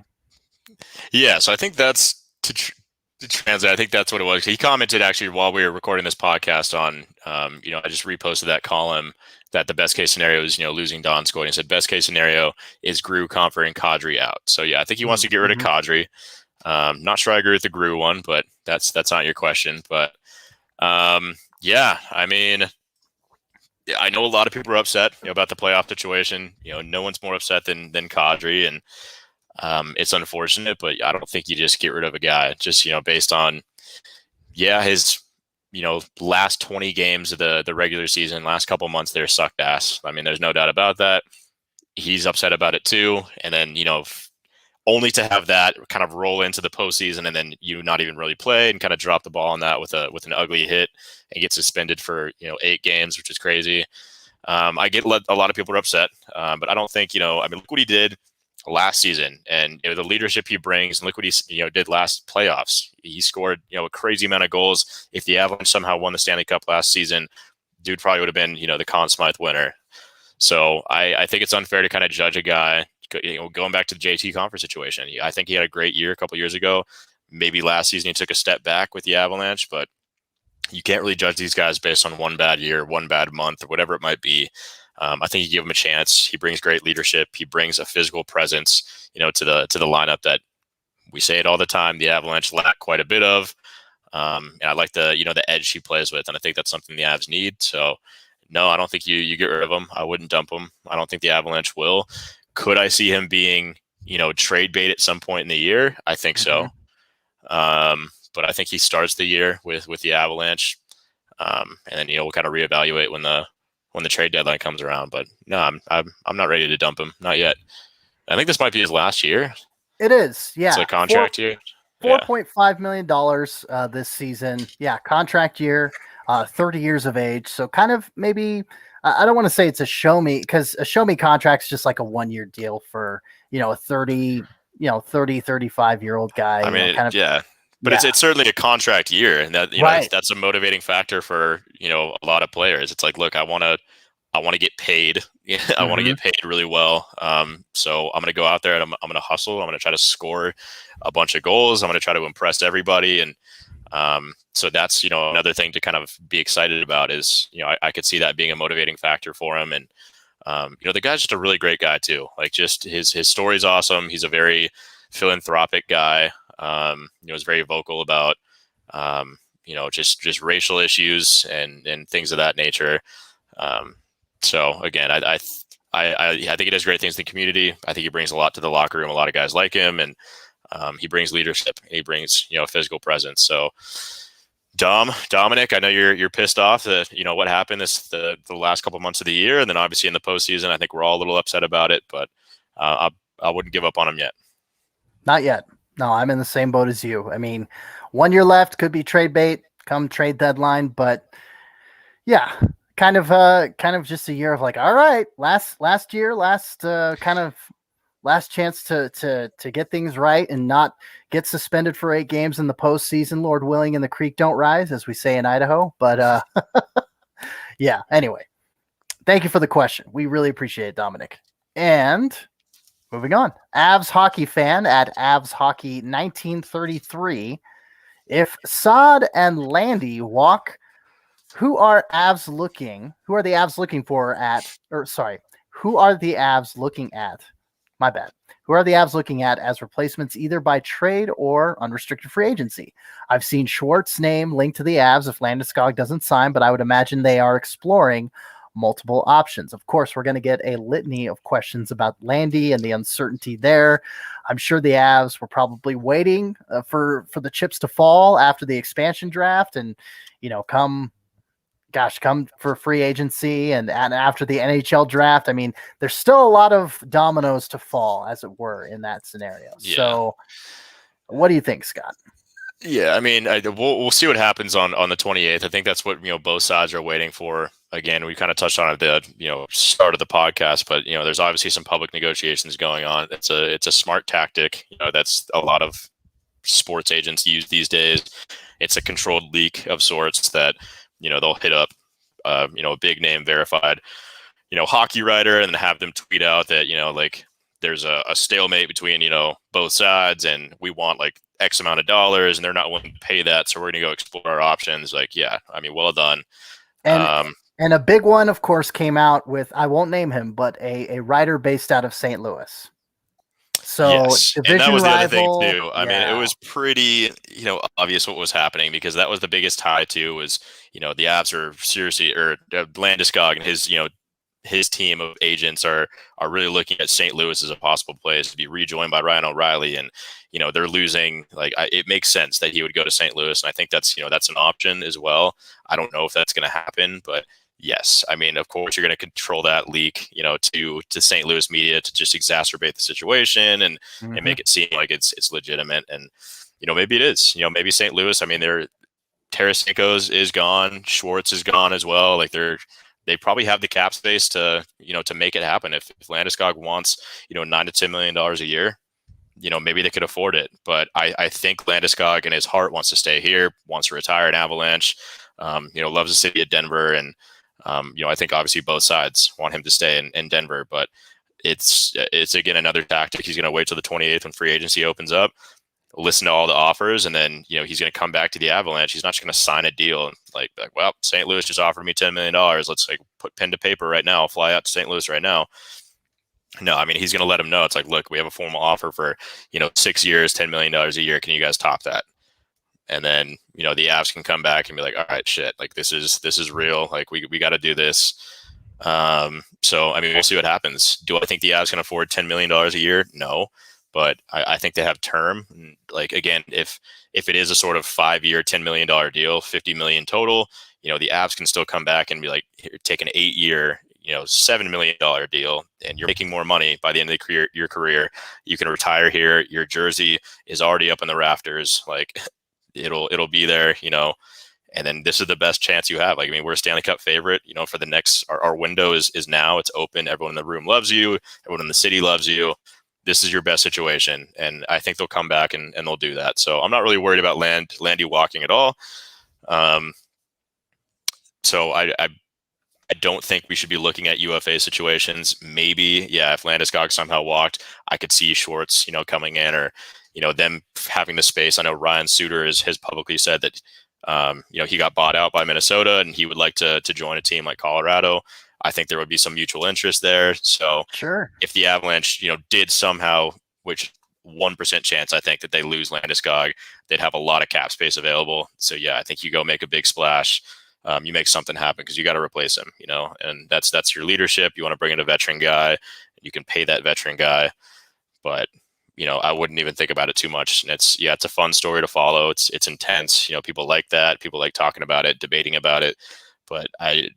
Yeah, so I think that's to translate. I think that's what it was. He commented actually while we were recording this podcast on, I just reposted that column that the best case scenario is, losing Donskoy. And he said best case scenario is Grew, Compher, and Kadri out. So yeah, I think he wants to get rid of Kadri. Not sure I agree with the Grew one, but that's not your question. But yeah, I mean, I know a lot of people are upset about the playoff situation. No one's more upset than Kadri, and it's unfortunate. But I don't think you just get rid of a guy just based on his last 20 games of the regular season, last couple months there sucked ass. I mean, there's no doubt about that. He's upset about it too, and then only to have that kind of roll into the postseason and then you not even really play and kind of drop the ball on that with an ugly hit and get suspended for 8 games, which is crazy. I get a lot of people are upset, but I don't think look what he did last season, and the leadership he brings, and look what he did last playoffs. He scored a crazy amount of goals. If the Avalanche somehow won the Stanley Cup last season, dude probably would have been the Conn Smythe winner. So I think it's unfair to kind of judge a guy. Going back to the JT Compher situation, I think he had a great year a couple years ago. Maybe last season he took a step back with the Avalanche, but you can't really judge these guys based on one bad year, one bad month, or whatever it might be. I think you give him a chance. He brings great leadership. He brings a physical presence, to the lineup that we say it all the time. The Avalanche lack quite a bit of, and I like the edge he plays with, and I think that's something the Avs need. So, no, I don't think you get rid of him. I wouldn't dump him. I don't think the Avalanche will. Could I see him being trade bait at some point in the year? I think so. But I think he starts the year with the Avalanche, and then we'll kind of reevaluate when the trade deadline comes around. But no, I'm not ready to dump him, not yet. I think this might be his last year. It is, yeah. It's a contract year. $4.5 million this season. Yeah, contract year, 30 years of age. So kind of maybe, I don't want to say it's a show me, because a show me contract's just like a 1-year deal for, a 35-year-old guy. I mean, but it's certainly a contract year, and that that's a motivating factor for a lot of players. It's like, look, I want to get paid. I want to get paid really well. So I'm going to go out there and I'm going to hustle. I'm going to try to score a bunch of goals. I'm going to try to impress everybody. And so that's another thing to kind of be excited about is I could see that being a motivating factor for him. And the guy's just a really great guy too. Like, just his story's awesome. He's a very philanthropic guy. Is very vocal about just racial issues and things of that nature. So again, I think he does great things in the community. I think he brings a lot to the locker room. A lot of guys like him, and he brings leadership. He brings physical presence. So Dominic, I know you're pissed off that what happened the last couple months of the year, and then obviously in the postseason, I think we're all a little upset about it. But I wouldn't give up on him yet. Not yet. No, I'm in the same boat as you. I mean, 1 year left, could be trade bait come trade deadline, but yeah, kind of just a year of like, all right, last chance to get things right and not get suspended for 8 games in the postseason, Lord willing, and the creek don't rise, as we say in Idaho. But yeah, anyway, thank you for the question. We really appreciate it, Dominic. And moving on, Avs hockey fan at Avs Hockey 1933. If Saad and Landy walk, who are the Avs looking at as replacements, either by trade or unrestricted free agency? I've seen Schwartz's name linked to the Avs if Landeskog doesn't sign, but I would imagine they are exploring multiple options. Of course, we're going to get a litany of questions about Landy and the uncertainty there. I'm sure the Avs were probably waiting for the chips to fall after the expansion draft, and come for free agency and after the NHL draft. I mean, there's still a lot of dominoes to fall, as it were, in that scenario. Yeah. So what do you think, Scott? Yeah, I mean, we'll see what happens on the 28th. I think that's what both sides are waiting for. Again, we kind of touched on it at the start of the podcast, but there's obviously some public negotiations going on. It's a smart tactic. That's a lot of sports agents use these days. It's a controlled leak of sorts that they'll hit up a big name verified hockey writer and then have them tweet out that like there's a stalemate between both sides and we want like X amount of dollars and they're not willing to pay that, so we're going to go explore our options. Like, yeah, I mean, well done. And a big one, of course, came out with, I won't name him, but a writer based out of St. Louis. So yes, and that was the other thing too. I mean, it was pretty, obvious what was happening, because that was the biggest tie to was, the Avs are seriously, or Landeskog and his team of agents are really looking at St. Louis as a possible place to be rejoined by Ryan O'Reilly, and they're losing. Like, it makes sense that he would go to St. Louis, and I think that's that's an option as well. I don't know if that's going to happen, but yes, I mean, of course, you're going to control that leak, to St. Louis media to just exacerbate the situation and make it seem like it's legitimate. And maybe it is. Maybe St. Louis. I mean, Tarasenko is gone, Schwartz is gone as well. Like they probably have the cap space to to make it happen. If Landeskog wants $9 to $10 million a year, maybe they could afford it. But I think Landeskog in his heart wants to stay here, wants to retire in Avalanche. Loves the city of Denver, and I think obviously both sides want him to stay in Denver, but it's again another tactic. He's going to wait till the 28th when free agency opens up. listen to all the offers, and then he's going to come back to the Avalanche. He's not just going to sign a deal and like, well, St. Louis just offered me $10 million. Let's like put pen to paper right now. I'll fly out to St. Louis right now. No, I mean, he's going to let him know. It's like, look, we have a formal offer for 6 years, $10 million a year. Can you guys top that? And then the Avs can come back and be like, all right, shit, like this is real. Like we got to do this. So I mean, we'll see what happens. Do I think the Avs can afford $10 million a year? No. But I think they have term. Like, again, if it is a sort of 5-year, $10 million deal, $50 million total, the Avs can still come back and be like, take an 8-year, $7 million deal, and you're making more money by the end of your career. You can retire here. Your jersey is already up in the rafters. Like, it'll be there, and then this is the best chance you have. Like, I mean, we're a Stanley Cup favorite, for the next, our window is now. It's open. Everyone in the room loves you. Everyone in the city loves you. This is your best situation. And I think they'll come back and they'll do that. So I'm not really worried about Landy walking at all. So I don't think we should be looking at UFA situations. Maybe, if Landeskog somehow walked, I could see Schwartz, coming in, or, them having the space. I know Ryan Suter has publicly said that, he got bought out by Minnesota and he would like to join a team like Colorado. I think there would be some mutual interest there. So sure, if the Avalanche, did somehow, which 1% chance, I think, that they lose Landeskog, they'd have a lot of cap space available. So I think you go make a big splash. You make something happen because you got to replace him, and that's your leadership. You want to bring in a veteran guy. You can pay that veteran guy, but I wouldn't even think about it too much. And it's a fun story to follow. It's intense. People like that. People like talking about it, debating about it. But I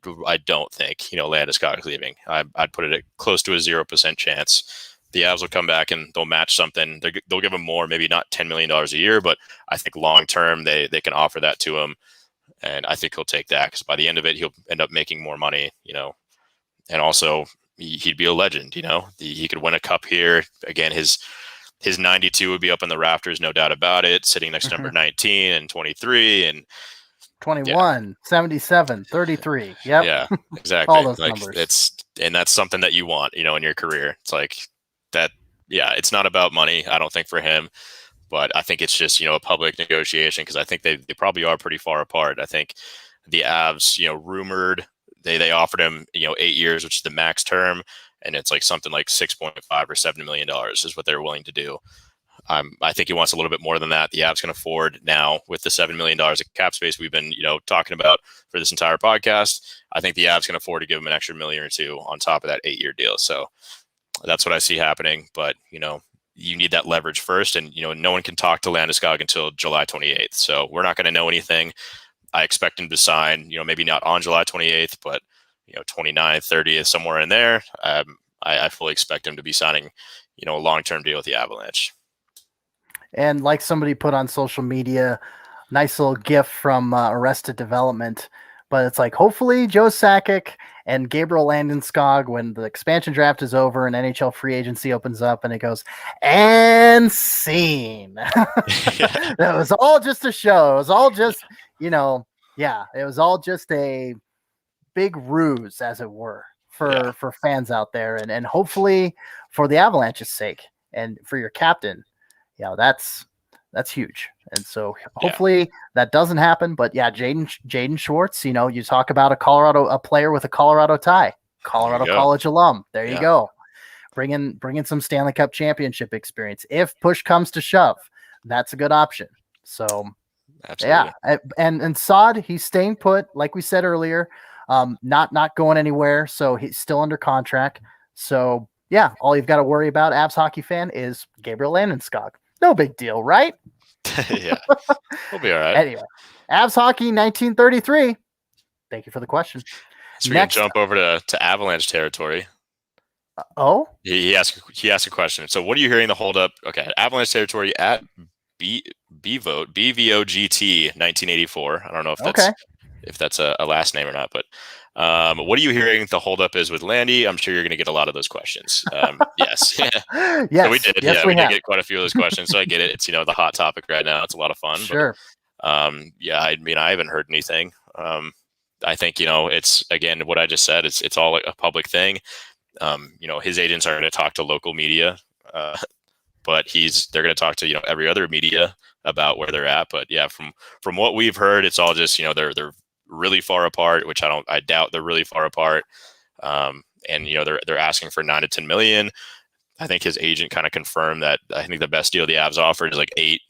don't think Landeskog is leaving. I'd put it at close to a 0% chance. The Avs will come back and they'll match something. They'll give him more, maybe not $10 million a year, but I think long term they can offer that to him. And I think he'll take that because by the end of it, he'll end up making more money, and also he'd be a legend, he could win a cup here. Again, his 92 would be up in the rafters, no doubt about it, sitting next to number 19 and 23 and 21, 77, 33. Yep. Yeah, exactly. All those like numbers. That's something that you want, in your career. It's like that. Yeah, it's not about money, I don't think, for him. But I think it's just, a public negotiation because I think they probably are pretty far apart. I think the Avs, rumored they offered him, 8 years, which is the max term. And it's like something like $6.5 or $7 million is what they're willing to do. I think he wants a little bit more than that. The Avs can afford now with the $7 million of cap space we've been, talking about for this entire podcast. I think the Avs can afford to give him an extra $1 million or $2 million on top of that 8-year deal. So that's what I see happening. But, you need that leverage first. And, no one can talk to Landeskog until July 28th. So we're not going to know anything. I expect him to sign, maybe not on July 28th, but, 29th, 30th, somewhere in there. I fully expect him to be signing, a long-term deal with the Avalanche. And like somebody put on social media, nice little gif from Arrested Development. But it's like, hopefully Joe Sakic and Gabriel Landeskog, when the expansion draft is over and NHL free agency opens up and it goes, and scene. That was all just a show. It was all just, it was all just a big ruse, as it were, for fans out there. And hopefully for the Avalanche's sake and for your captain, that's huge. And so hopefully that doesn't happen. But Jaden Schwartz, you talk about a player with a Colorado tie, Colorado College alum. There you go. Bring in some Stanley Cup championship experience. If push comes to shove, that's a good option. So absolutely. And Saad, he's staying put, like we said earlier, not going anywhere. So he's still under contract. So all you've got to worry about, Avs hockey fan, is Gabriel Landeskog. No big deal, right? We'll be all right. Anyway, Avs hockey 1933. Thank you for the question. So we're going to jump over to Avalanche territory. He asked a question. So what are you hearing the hold up? Okay, Avalanche territory at BVOGT 1984. I don't know if that's a last name or not, but what are you hearing the holdup is with Landy? I'm sure you're going to get a lot of those questions. Yes. Yes. So we did. We did get quite a few of those questions. So I get it. It's, the hot topic right now. It's a lot of fun. Sure. But, I haven't heard anything. I think, it's, again, what I just said, it's all a public thing. His agents are going to talk to local media. but they're going to talk to every other media about where they're at. But yeah, from what we've heard, it's all just they're really far apart, which I doubt they're really far apart. And they're asking for 9 to 10 million. I think his agent kind of confirmed that. I think the best deal the Avs offered is like 8,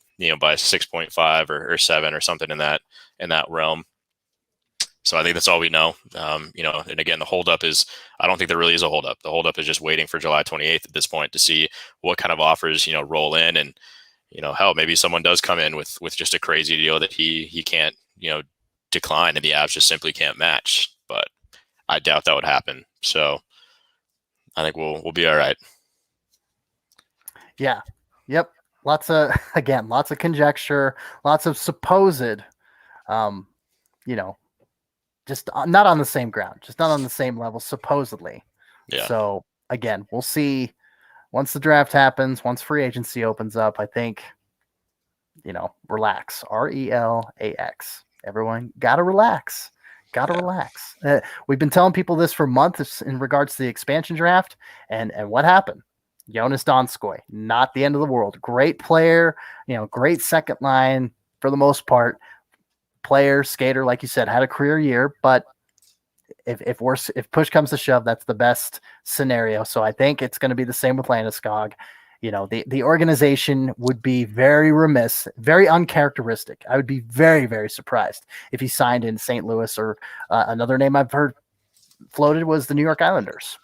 by 6.5 or 7 or something in that realm. So I think that's all we know. And again, the holdup is, I don't think there really is a holdup. The holdup is just waiting for July 28th at this point to see what kind of offers, roll in. And, hell, maybe someone does come in with just a crazy deal that he can't, decline, and the Avs just simply can't match. But I doubt that would happen. So I think we'll be all right. Yeah. Yep. Lots of conjecture, lots of supposed, just not on the same ground, just not on the same level, supposedly. Yeah. So again, we'll see once the draft happens, once free agency opens up. I think, relax, RELAX. Everyone gotta relax. Relax. We've been telling people this for months in regards to the expansion draft, and what happened? Jonas Donskoy, not the end of the world. Great player, great second line for the most part. Player, skater, like you said, had a career year, but if push comes to shove, that's the best scenario. So I think it's going to be the same with Landeskog. The organization would be very remiss, very uncharacteristic. I would be very, very surprised if he signed in St. Louis, or another name I've heard floated was the New York Islanders.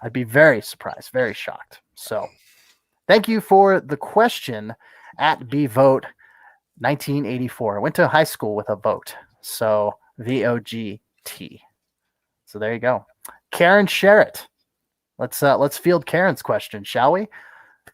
I'd be very surprised, very shocked. So thank you for the question at BVote 1984. I went to high school with a vote. So VOGT. So there you go. Karen Sherritt. Let's field Karen's question, shall we?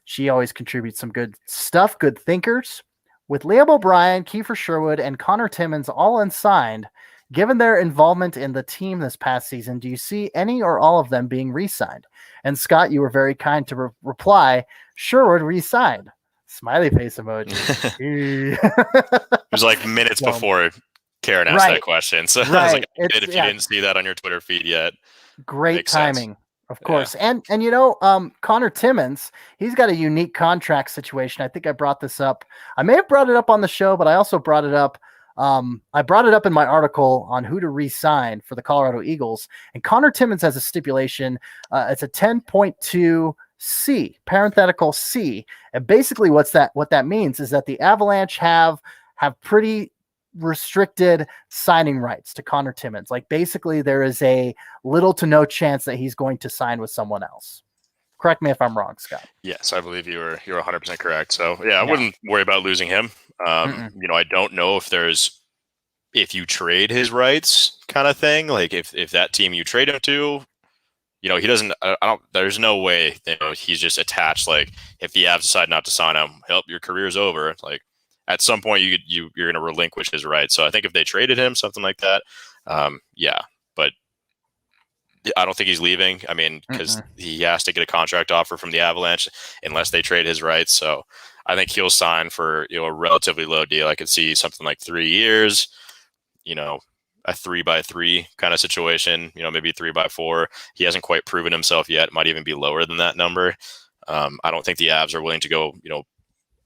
She always contributes some good stuff, good thinkers. With Liam O'Brien, Kiefer Sherwood, and Connor Timmins all unsigned, given their involvement in the team this past season, do you see any or all of them being re-signed? And Scott, you were very kind to reply, Sherwood re-signed. Smiley face emoji. It was like minutes before Karen asked that question. So I was like, if you didn't see that on your Twitter feed yet. Great timing. Of course. Yeah. And Connor Timmins, he's got a unique contract situation. I think I brought this up. I may have brought it up on the show, but I also brought it up. I brought it up in my article on who to re-sign for the Colorado Eagles. And Connor Timmins has a stipulation. It's a 10.2 C, parenthetical C. And basically what that means is that the Avalanche have pretty restricted signing rights to Connor Timmins. Like, basically there is a little to no chance that he's going to sign with someone else. Correct me if I'm wrong, Scott. Yes, I believe you're 100% correct. So I wouldn't worry about losing him. I don't know if you trade his rights kind of thing, like if that team you trade him to, he doesn't, there's no way, he's just attached. Like, if the Avs decide not to sign him, your career's over. Like, at some point you're going to relinquish his rights. So I think if they traded him, something like that, but I don't think he's leaving. I mean, because he has to get a contract offer from the Avalanche unless they trade his rights. So I think he'll sign for, a relatively low deal. I could see something like 3 years, a 3x3 kind of situation, maybe 3x4. He hasn't quite proven himself yet. Might even be lower than that number. I don't think the Avs are willing to go,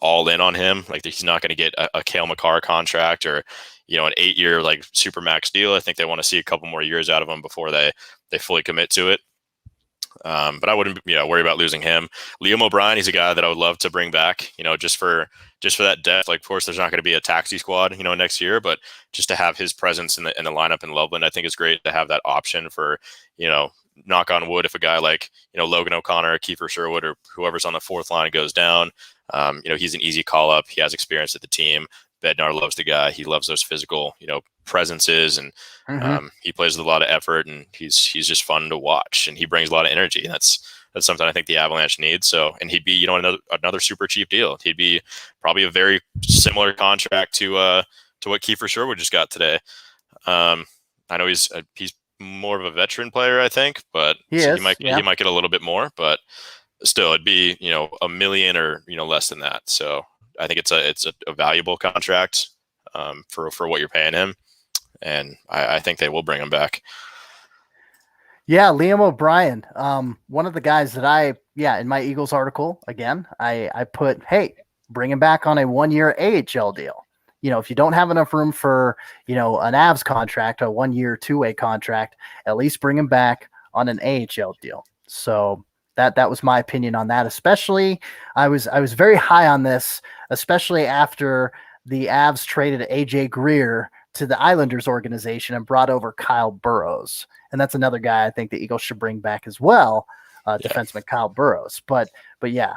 all in on him. Like, he's not going to get a Cale Makar contract or, an 8-year like supermax deal. I think they want to see a couple more years out of him before they fully commit to it. But I wouldn't worry about losing him. Liam O'Brien, he's a guy that I would love to bring back, just for that depth. Like, of course, there's not going to be a taxi squad, next year, but just to have his presence in the lineup in Loveland, I think is great to have that option for, knock on wood, if a guy like, Logan O'Connor, Kiefer Sherwood, or whoever's on the fourth line goes down, he's an easy call up. He has experience at the team. Bednar loves the guy. He loves those physical, presences, and he plays with a lot of effort, and he's just fun to watch, and he brings a lot of energy. And that's something I think the Avalanche needs. So, and he'd be, another super cheap deal. He'd be probably a very similar contract to what Kiefer Sherwood just got today. I know he's more of a veteran player, I think, but he might get a little bit more, but still it'd be, $1 million or, less than that. So I think it's a valuable contract for what you're paying him. And I think they will bring him back. Yeah, Liam O'Brien, one of the guys that I yeah, in my Eagles article, again, I put, hey, bring him back on a 1-year AHL deal. If you don't have enough room for, an Avs contract, a 1-year, 2-way contract, at least bring him back on an AHL deal. So that was my opinion on that. Especially, I was very high on this, especially after the Avs traded AJ Greer to the Islanders organization and brought over Kyle Burrows. And that's another guy I think the Eagles should bring back as well. Defenseman Kyle Burrows. But yeah,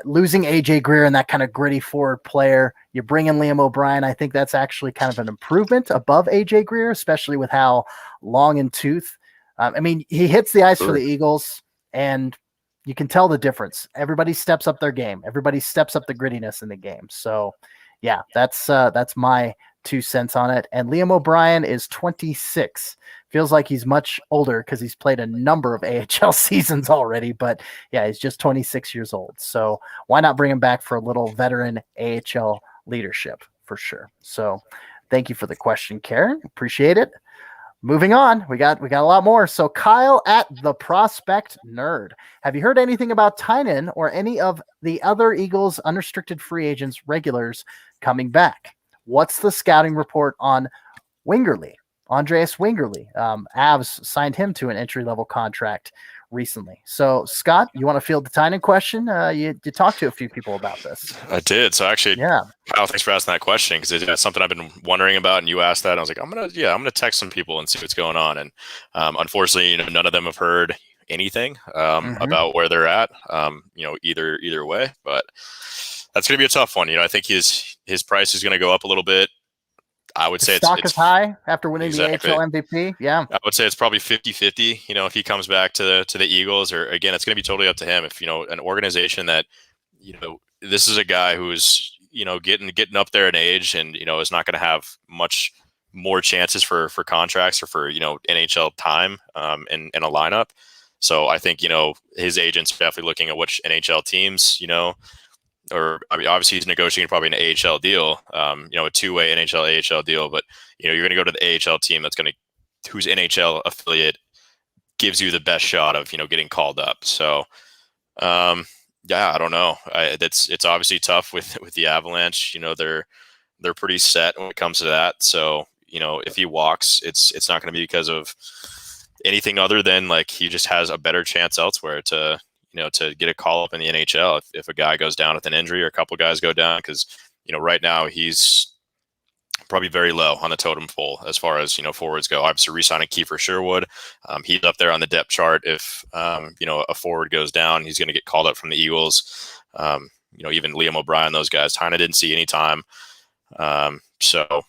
losing AJ Greer and that kind of gritty forward player, you bring in Liam O'Brien. I think that's actually kind of an improvement above AJ Greer, especially with how long in tooth. He hits the ice for the Eagles, and you can tell the difference. Everybody steps up their game. Everybody steps up the grittiness in the game. So yeah, that's my 2 cents on it. And Liam O'Brien is 26. Feels like he's much older because he's played a number of AHL seasons already. But yeah, he's just 26 years old. So why not bring him back for a little veteran AHL leadership for sure? So thank you for the question, Karen. Appreciate it. Moving on, we got a lot more. So Kyle at the Prospect Nerd. Have you heard anything about Tynan or any of the other Eagles unrestricted free agents regulars coming back? What's the scouting report on Wingerly? Andreas Wingerly. Avs signed him to an entry-level contract recently. So, Scott, you want to field the Tynan question? You talked to a few people about this. I did. So actually, yeah. Kyle, thanks for asking that question, because it's something I've been wondering about, and you asked that. And I was like, I'm gonna text some people and see what's going on. And unfortunately, none of them have heard anything about where they're at. Either way, but that's gonna be a tough one. I think his price is gonna go up a little bit. I would say stock is high after winning the AHL MVP. Yeah, I would say it's probably 50-50. If he comes back to the Eagles, or again, it's going to be totally up to him. If an organization that this is a guy who's getting up there in age, and is not going to have much more chances for contracts or for NHL time in a lineup. So I think his agent's definitely looking at which NHL teams or obviously he's negotiating probably an AHL deal, a 2-way NHL AHL deal, but you're going to go to the AHL team whose NHL affiliate gives you the best shot of getting called up. So I don't know. It's obviously tough with the Avalanche. They're pretty set when it comes to that. So if he walks, it's not going to be because of anything other than he just has a better chance elsewhere to get a call up in the NHL if a guy goes down with an injury, or a couple guys go down, because right now he's probably very low on the totem pole as far as forwards go. Obviously re-signing Kiefer Sherwood, he's up there on the depth chart. If a forward goes down, he's going to get called up from the Eagles. Even Liam O'Brien, those guys kind of didn't see any time. So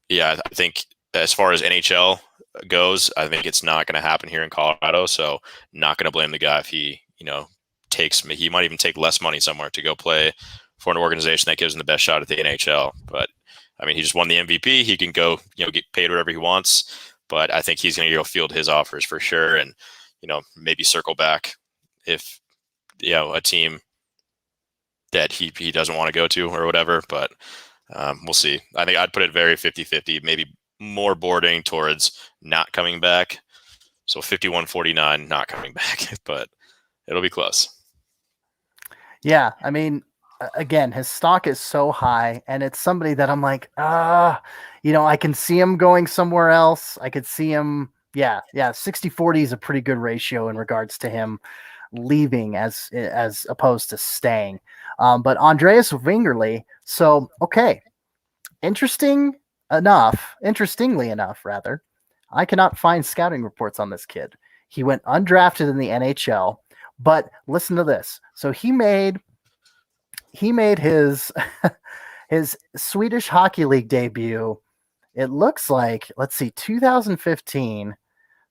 yeah, I think as far as NHL goes, I think it's not going to happen here in Colorado. So not going to blame the guy if he he might even take less money somewhere to go play for an organization that gives him the best shot at the NHL. But he just won the MVP. He can go, get paid whatever he wants. But I think he's going to go field his offers for sure, and maybe circle back if a team that he doesn't want to go to or whatever. But we'll see. I think I'd put it very 50-50, maybe more bordering towards not coming back. So 51-49 not coming back, but it'll be close. Yeah, again, his stock is so high, and it's somebody that I'm like, I can see him going somewhere else. I could see him, 60-40 is a pretty good ratio in regards to him leaving as opposed to staying. But Andreas Wingerly, so, okay, interestingly enough, I cannot find scouting reports on this kid. He went undrafted in the NHL, but listen to this. So he made his his Swedish Hockey League debut. It looks like, 2015.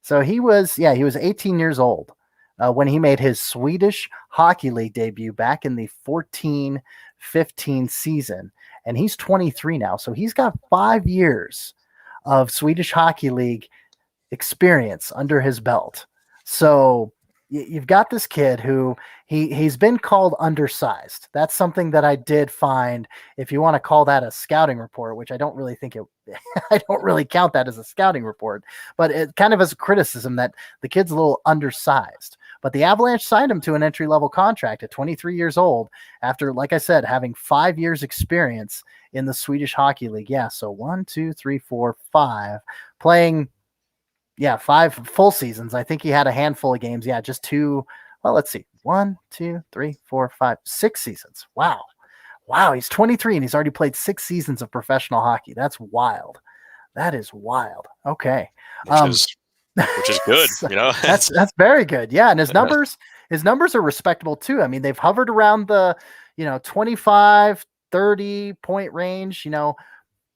So he was 18 years old when he made his Swedish Hockey League debut back in the 14-15 season. And he's 23 now. So he's got 5 years of Swedish Hockey League experience under his belt. So you've got this kid who he's been called undersized. That's something that I did find, if you want to call that a scouting report, which I don't really think I don't really count that as a scouting report, but it kind of as a criticism that the kid's a little undersized. But the Avalanche signed him to an entry-level contract at 23 years old after, like I said, having 5 years experience in the Swedish Hockey League. Yeah, so 1, 2, 3, 4, 5. Playing, 5 full seasons. I think he had a handful of games. Yeah, just 2. Well, let's see. 1, 2, 3, 4, 5, 6 seasons. Wow. He's 23 and he's already played 6 seasons of professional hockey. That's wild. That is wild. Okay. Which is good, you know. That's very good. Yeah, and his numbers are respectable too. I mean, they've hovered around the, 25, 30 point range,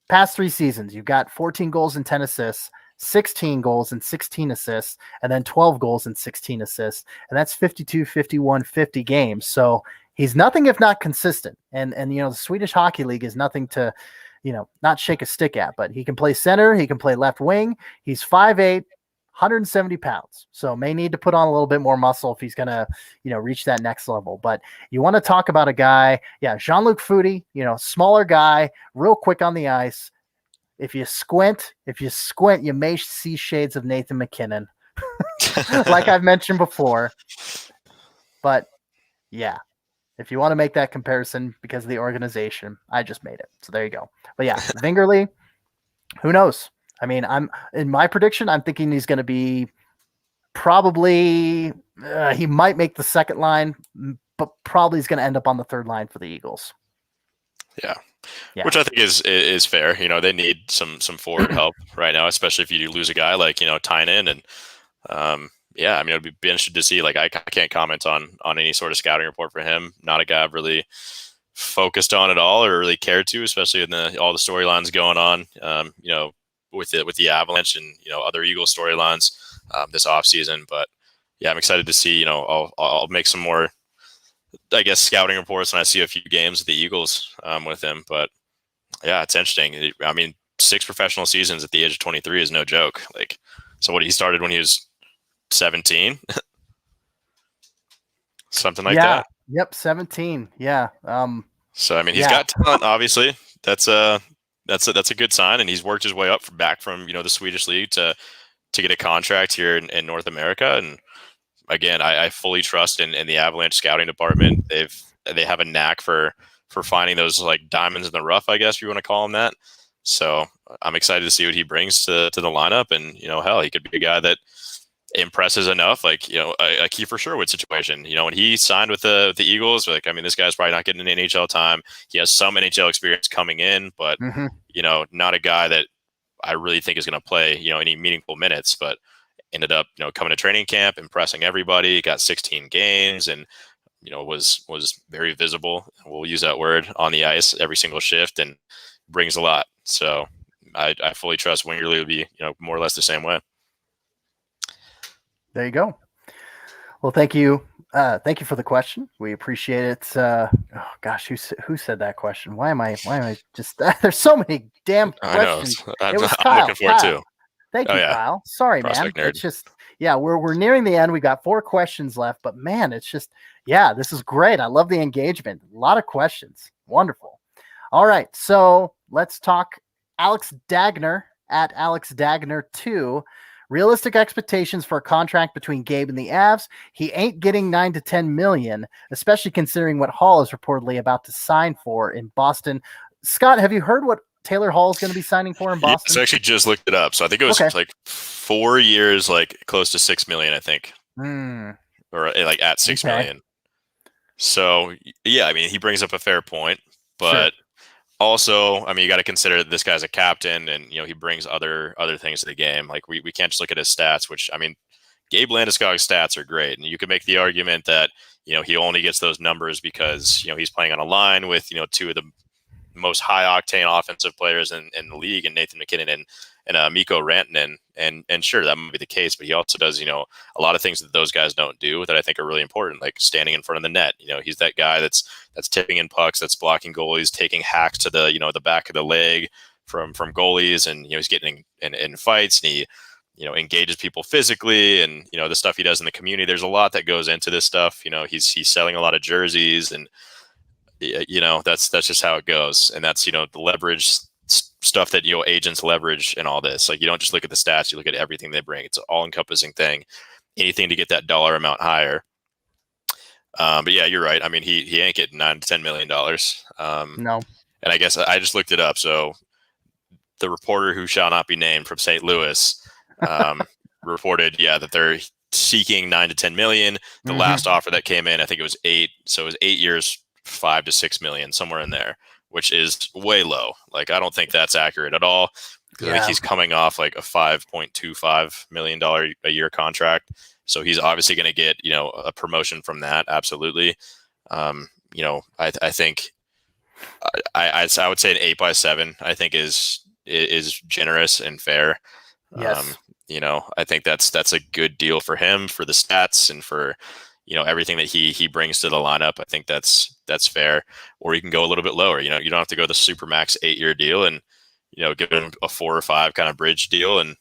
past 3 seasons. You've got 14 goals and 10 assists, 16 goals and 16 assists, and then 12 goals and 16 assists. And that's 52, 51, 50 games. So he's nothing if not consistent. And the Swedish Hockey League is nothing to, not shake a stick at, but he can play center, he can play left wing. He's 5'8", 170 pounds. So may need to put on a little bit more muscle if he's going to, reach that next level. But you want to talk about a guy, Jean-Luc Foudy, smaller guy, real quick on the ice. If you squint, you may see shades of Nathan McKinnon, like I've mentioned before. But yeah, if you want to make that comparison because of the organization, I just made it. So there you go. But yeah, Vingerly, who knows? I mean, in my prediction, I'm thinking he's going to be probably, he might make the second line, but probably he's going to end up on the third line for the Eagles. Yeah. Which I think is fair. They need some forward help right now, especially if you lose a guy like, Tynan. And it'd be interesting to see. Like, I can't comment on any sort of scouting report for him. Not a guy I've really focused on at all or really cared to, especially in all the storylines going on, with the Avalanche and, other Eagles storylines this offseason. But yeah, I'm excited to see, I'll make some more, I guess, scouting reports when I see a few games with the Eagles with him. But yeah, it's interesting. I mean, 6 professional seasons at the age of 23 is no joke. Like, so he started when he was 17, something like that. Yep. 17. Yeah. So, I mean, he's got talent, obviously. That's a good sign. And he's worked his way back from, the Swedish league to get a contract here in North America. And again, I fully trust in the Avalanche scouting department. They have a knack for finding those like diamonds in the rough, I guess, if you want to call them that. So I'm excited to see what he brings to the lineup. And, hell, he could be a guy that impresses enough, like, a Kiefer Sherwood situation. When he signed with the Eagles, like, I mean, this guy's probably not getting an NHL time. He has some NHL experience coming in, but, not a guy that I really think is going to play, any meaningful minutes, but ended up, coming to training camp, impressing everybody, got 16 games and, was very visible. We'll use that word on the ice every single shift and brings a lot. So I fully trust Wingerly will be, more or less the same way. There you go. Well, thank you. Thank you for the question. We appreciate it. Oh gosh, who said that question? Why am I just, there's so many damn questions. I know. I'm looking for it too. Thank you, Kyle. Sorry, Prospect man. Nerd. It's just, we're nearing the end. We got 4 questions left, but man, it's just, this is great. I love the engagement. A lot of questions. Wonderful. All right. So let's talk Alex Dagner at Alex Dagner 2. Realistic expectations for a contract between Gabe and the Avs. He ain't getting 9 to 10 million, especially considering what Hall is reportedly about to sign for in Boston. Scott, have you heard what Taylor Hall is going to be signing for in Boston? Yes, I actually just looked it up. So I think it was like 4 years, like close to 6 million, I think. Or like at 6 million. So yeah, I mean, he brings up a fair point, but also, I mean, you got to consider that this guy's a captain and, he brings other things to the game. Like we can't just look at his stats, which, I mean, Gabe Landeskog's stats are great. And you could make the argument that, he only gets those numbers because, he's playing on a line with, 2 of the most high octane offensive players in the league, and Nathan McKinnon and Mikko Rantanen. And sure, that might be the case, but he also does, a lot of things that those guys don't do that I think are really important, like standing in front of the net. He's that guy that's tipping in pucks, that's blocking goalies, taking hacks to the, the back of the leg from goalies. And, he's getting in fights, and he, engages people physically, and, the stuff he does in the community. There's a lot that goes into this stuff. He's selling a lot of jerseys, and, that's just how it goes. And that's, the leverage stuff that, agents leverage and all this. Like, you don't just look at the stats, you look at everything they bring. It's an all encompassing thing. anything to get that dollar amount higher. But yeah, you're right. I mean, he ain't getting $9 to $10 million. No. And I guess I just looked it up. So the reporter who shall not be named from St. Louis reported, that they're seeking 9 to 10 million. The last offer that came in, I think it was 8. So it was 8 years, 5 to 6 million, somewhere in there, which is way low. Like, I don't think that's accurate at all, because I think he's coming off like a $5.25 million a year contract. So he's obviously going to get, a promotion from that. Absolutely. I think I would say an 8x7, I think is generous and fair. Yes. I think that's a good deal for him, for the stats, and for, everything that he brings to the lineup. I think that's fair. Or you can go a little bit lower. You don't have to go the super max 8-year deal and, give him a 4 or 5 kind of bridge deal, and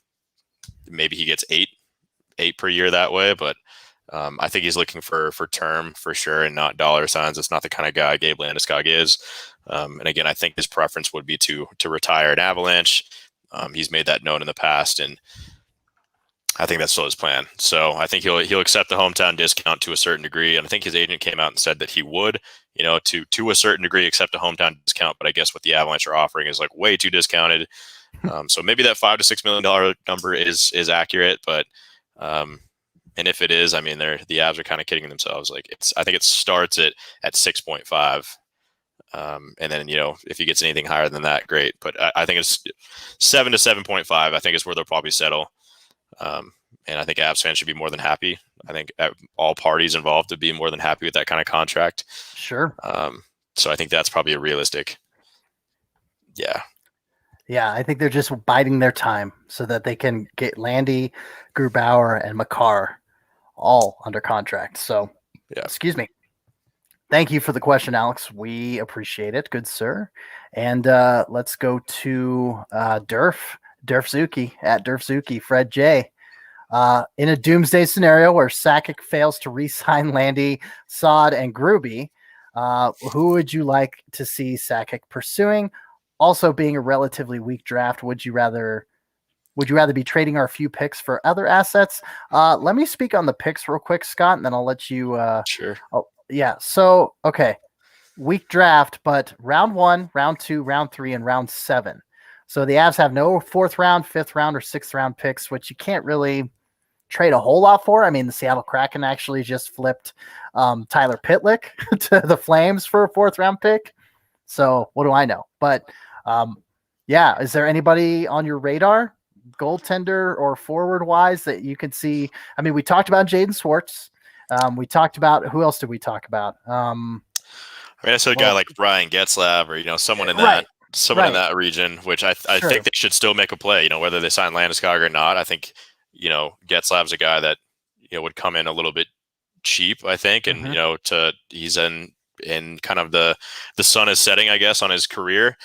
maybe he gets 8 per year that way. But I think he's looking for term for sure, and not dollar signs. It's not the kind of guy Gabe Landeskog is. And again, I think his preference would be to retire an Avalanche. He's made that known in the past, and I think that's still his plan. So I think he'll accept the hometown discount to a certain degree, and I think his agent came out and said that he would, to a certain degree, accept a hometown discount. But I guess what the Avalanche are offering is like way too discounted. So maybe that $5 to $6 million number is accurate, but and if it is, I mean, the Avs are kind of kidding themselves. Like, I think it starts at 6.5. And then, if he gets anything higher than that, great. But I think it's 7 to 7.5, I think, is where they'll probably settle. And I think Avs fans should be more than happy. I think all parties involved would be more than happy with that kind of contract. Sure. So I think that's probably a realistic. Yeah. Yeah, I think they're just biding their time so that they can get Landy, Grubauer, and Makar all under contract. So, Excuse me. Thank you for the question, Alex. We appreciate it. Good, sir. And let's go to Durf Zuki, at Durf Zuki, Fred J. In a doomsday scenario where Sakic fails to re-sign Landy, Saad, and Gruby, who would you like to see Sakic pursuing? Also, being a relatively weak draft, would you rather be trading our few picks for other assets? Let me speak on the picks real quick, Scott, and then I'll let you. Sure. Yeah. So, okay. Weak draft, but round 1, round 2, round 3, and round 7. So the Avs have no 4th round, 5th round, or 6th round picks, which you can't really trade a whole lot for. I mean, the Seattle Kraken actually just flipped Tyler Pitlick to the Flames for a 4th round pick. So what do I know? But is there anybody on your radar, goaltender or forward wise, that you can see? I mean, we talked about Jaden Schwartz. We talked about, who else did we talk about? I said a guy like Ryan Getzlaf, or someone in that, in that region, which I think they should still make a play. Whether they sign Landeskog or not, I think Getzlav's a guy that would come in a little bit cheap, I think, and he's in kind of the sun is setting, I guess, on his career.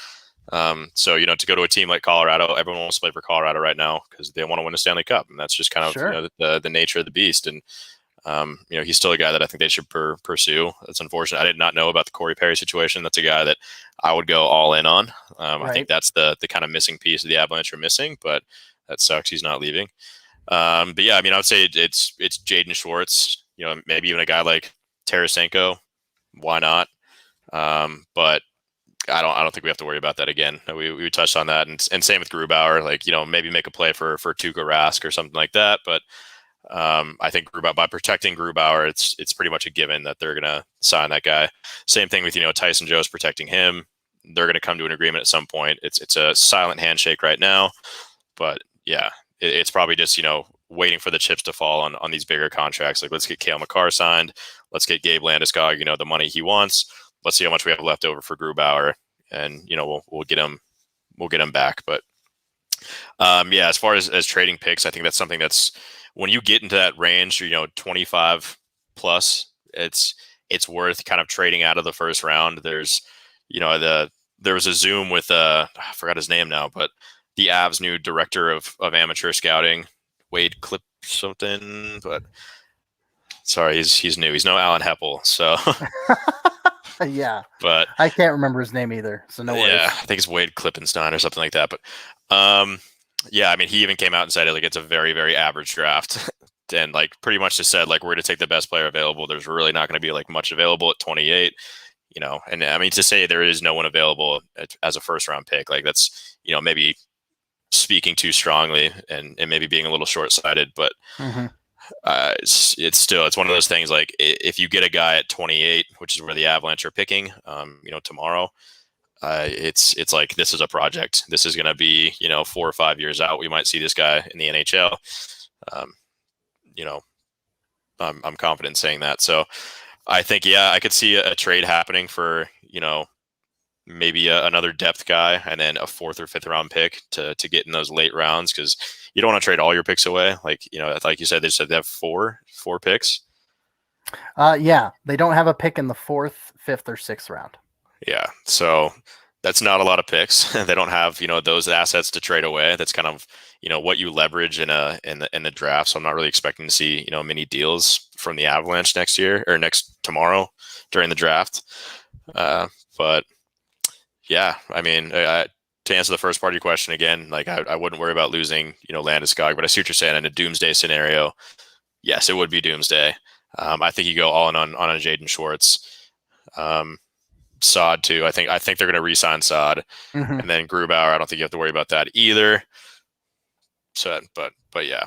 So to go to a team like Colorado, everyone wants to play for Colorado right now because they want to win a Stanley Cup, and that's just kind of the nature of the beast. And he's still a guy that I think they should pursue. It's unfortunate. I did not know about the Corey Perry situation. That's a guy that I would go all in on. I think that's the kind of missing piece of the Avalanche are missing, but that sucks. He's not leaving. But yeah, I mean, I would say it's Jaden Schwartz, maybe even a guy like Tarasenko. Why not? But I don't think we have to worry about that again. We touched on that, and same with Grubauer. Like, maybe make a play for Tuukka Rask or something like that. But I think by protecting Grubauer, it's pretty much a given that they're gonna sign that guy. Same thing with Tyson Jost protecting him. They're gonna come to an agreement at some point. It's a silent handshake right now, but yeah, it's probably just waiting for the chips to fall on these bigger contracts. Like, let's get Cale Makar signed. Let's get Gabe Landeskog, the money he wants. Let's see how much we have left over for Grubauer, and we'll get him back. But as far as trading picks, I think that's something that's, when you get into that range, 25 plus, it's worth kind of trading out of the first round. There's there was a Zoom with I forgot his name now, but the Avs' new director of amateur scouting, Wade Clip something, but sorry, he's new. He's no Alan Heppel, so yeah. But I can't remember his name either, so no worries. Yeah, I think it's Wade Klippenstein or something like that. But yeah, I mean, he even came out and said like it's a very, very average draft. and like pretty much just said like we're going to take the best player available. There's really not going to be like much available at 28. And I mean, to say there is no one available as a first round pick, like that's, maybe speaking too strongly and maybe being a little short sighted, but it's one of those things. Like if you get a guy at 28, which is where the Avalanche are picking, tomorrow, it's like, this is a project. This is going to be, 4 or 5 years out. We might see this guy in the NHL. I'm confident saying that. So I think, I could see a trade happening for, maybe another depth guy and then a 4th or 5th round pick to get in those late rounds. Cause you don't want to trade all your picks away. Like, like you said, they said they have four picks. Yeah. They don't have a pick in the 4th, 5th, or 6th round. Yeah. So that's not a lot of picks. They don't have, those assets to trade away. That's kind of, what you leverage in the draft. So I'm not really expecting to see, many deals from the Avalanche tomorrow during the draft. But yeah, I mean, to answer the first part of your question again, like I wouldn't worry about losing, Landeskog, but I see what you're saying. In a doomsday scenario, yes, it would be doomsday. I think you go all in on a Jaden Schwartz. Saad too. I think they're going to re-sign Saad, and then Grubauer. I don't think you have to worry about that either. So, but yeah.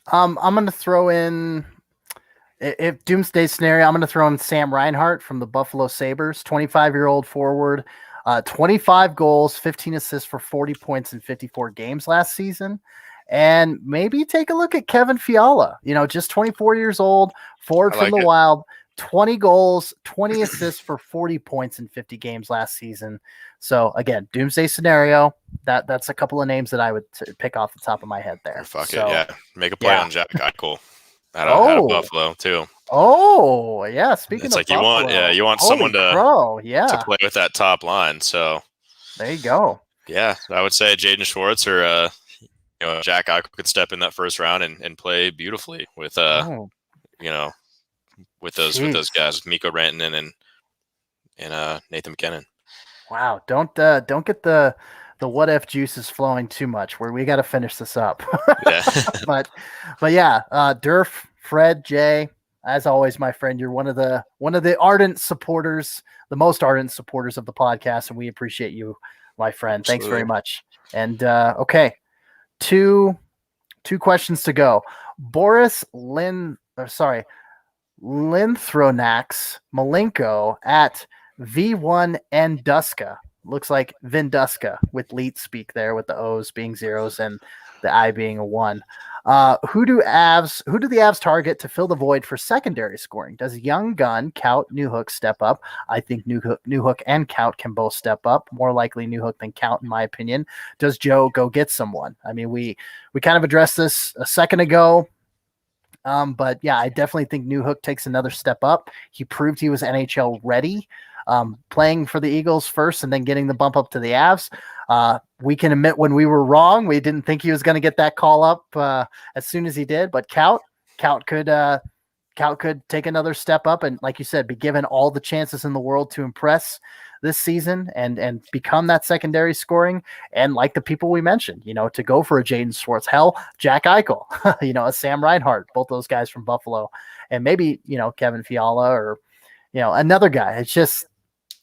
I'm going to throw in, if doomsday scenario, I'm going to throw in Sam Reinhart from the Buffalo Sabres, 25-year-old forward, 25 goals, 15 assists for 40 points in 54 games last season. And maybe take a look at Kevin Fiala, just 24 years old, forward from the Wild, 20 goals, 20 assists for 40 points in 50 games last season. So again, doomsday scenario, that's a couple of names that I would pick off the top of my head there. Fuck it, yeah. Make a play on Jack Eichel out of Buffalo too. Oh yeah. Speaking it's of like Buffalo, you want someone to play with that top line. So there you go. Yeah, I would say Jaden Schwartz or Jack Eichel could step in that first round and play beautifully with with those guys, Mikko Rantanen and Nathan McKinnon. Wow, don't get the what if juices flowing too much. Where we got to finish this up. Yeah. but yeah, Durf, Fred, Jay, as always, my friend, you're one of the ardent supporters, the most ardent supporters of the podcast, and we appreciate you, my friend. Absolutely. Thanks very much. And okay, two questions to go. Boris Linthronax Malenko at V1 Duska. Looks like Vinduska with leet speak there, with the O's being zeros and the I being a 1. Who do the Avs target to fill the void for secondary scoring? Does young gun Kaut Newhook step up? I think Newhook and Kaut can both step up. More likely Newhook than Kaut, in my opinion. Does Joe go get someone? I mean, we kind of addressed this a second ago. But yeah, I definitely think Newhook takes another step up. He proved he was NHL ready, playing for the Eagles first and then getting the bump up to the Avs. We can admit when we were wrong. We didn't think he was going to get that call up as soon as he did, but Kaut could take another step up and, like you said, be given all the chances in the world to impress this season and become that secondary scoring. And like the people we mentioned, to go for a Jaden Schwartz, Jack Eichel, a Sam Reinhart, both those guys from Buffalo, and maybe, Kevin Fiala or, another guy. It's just,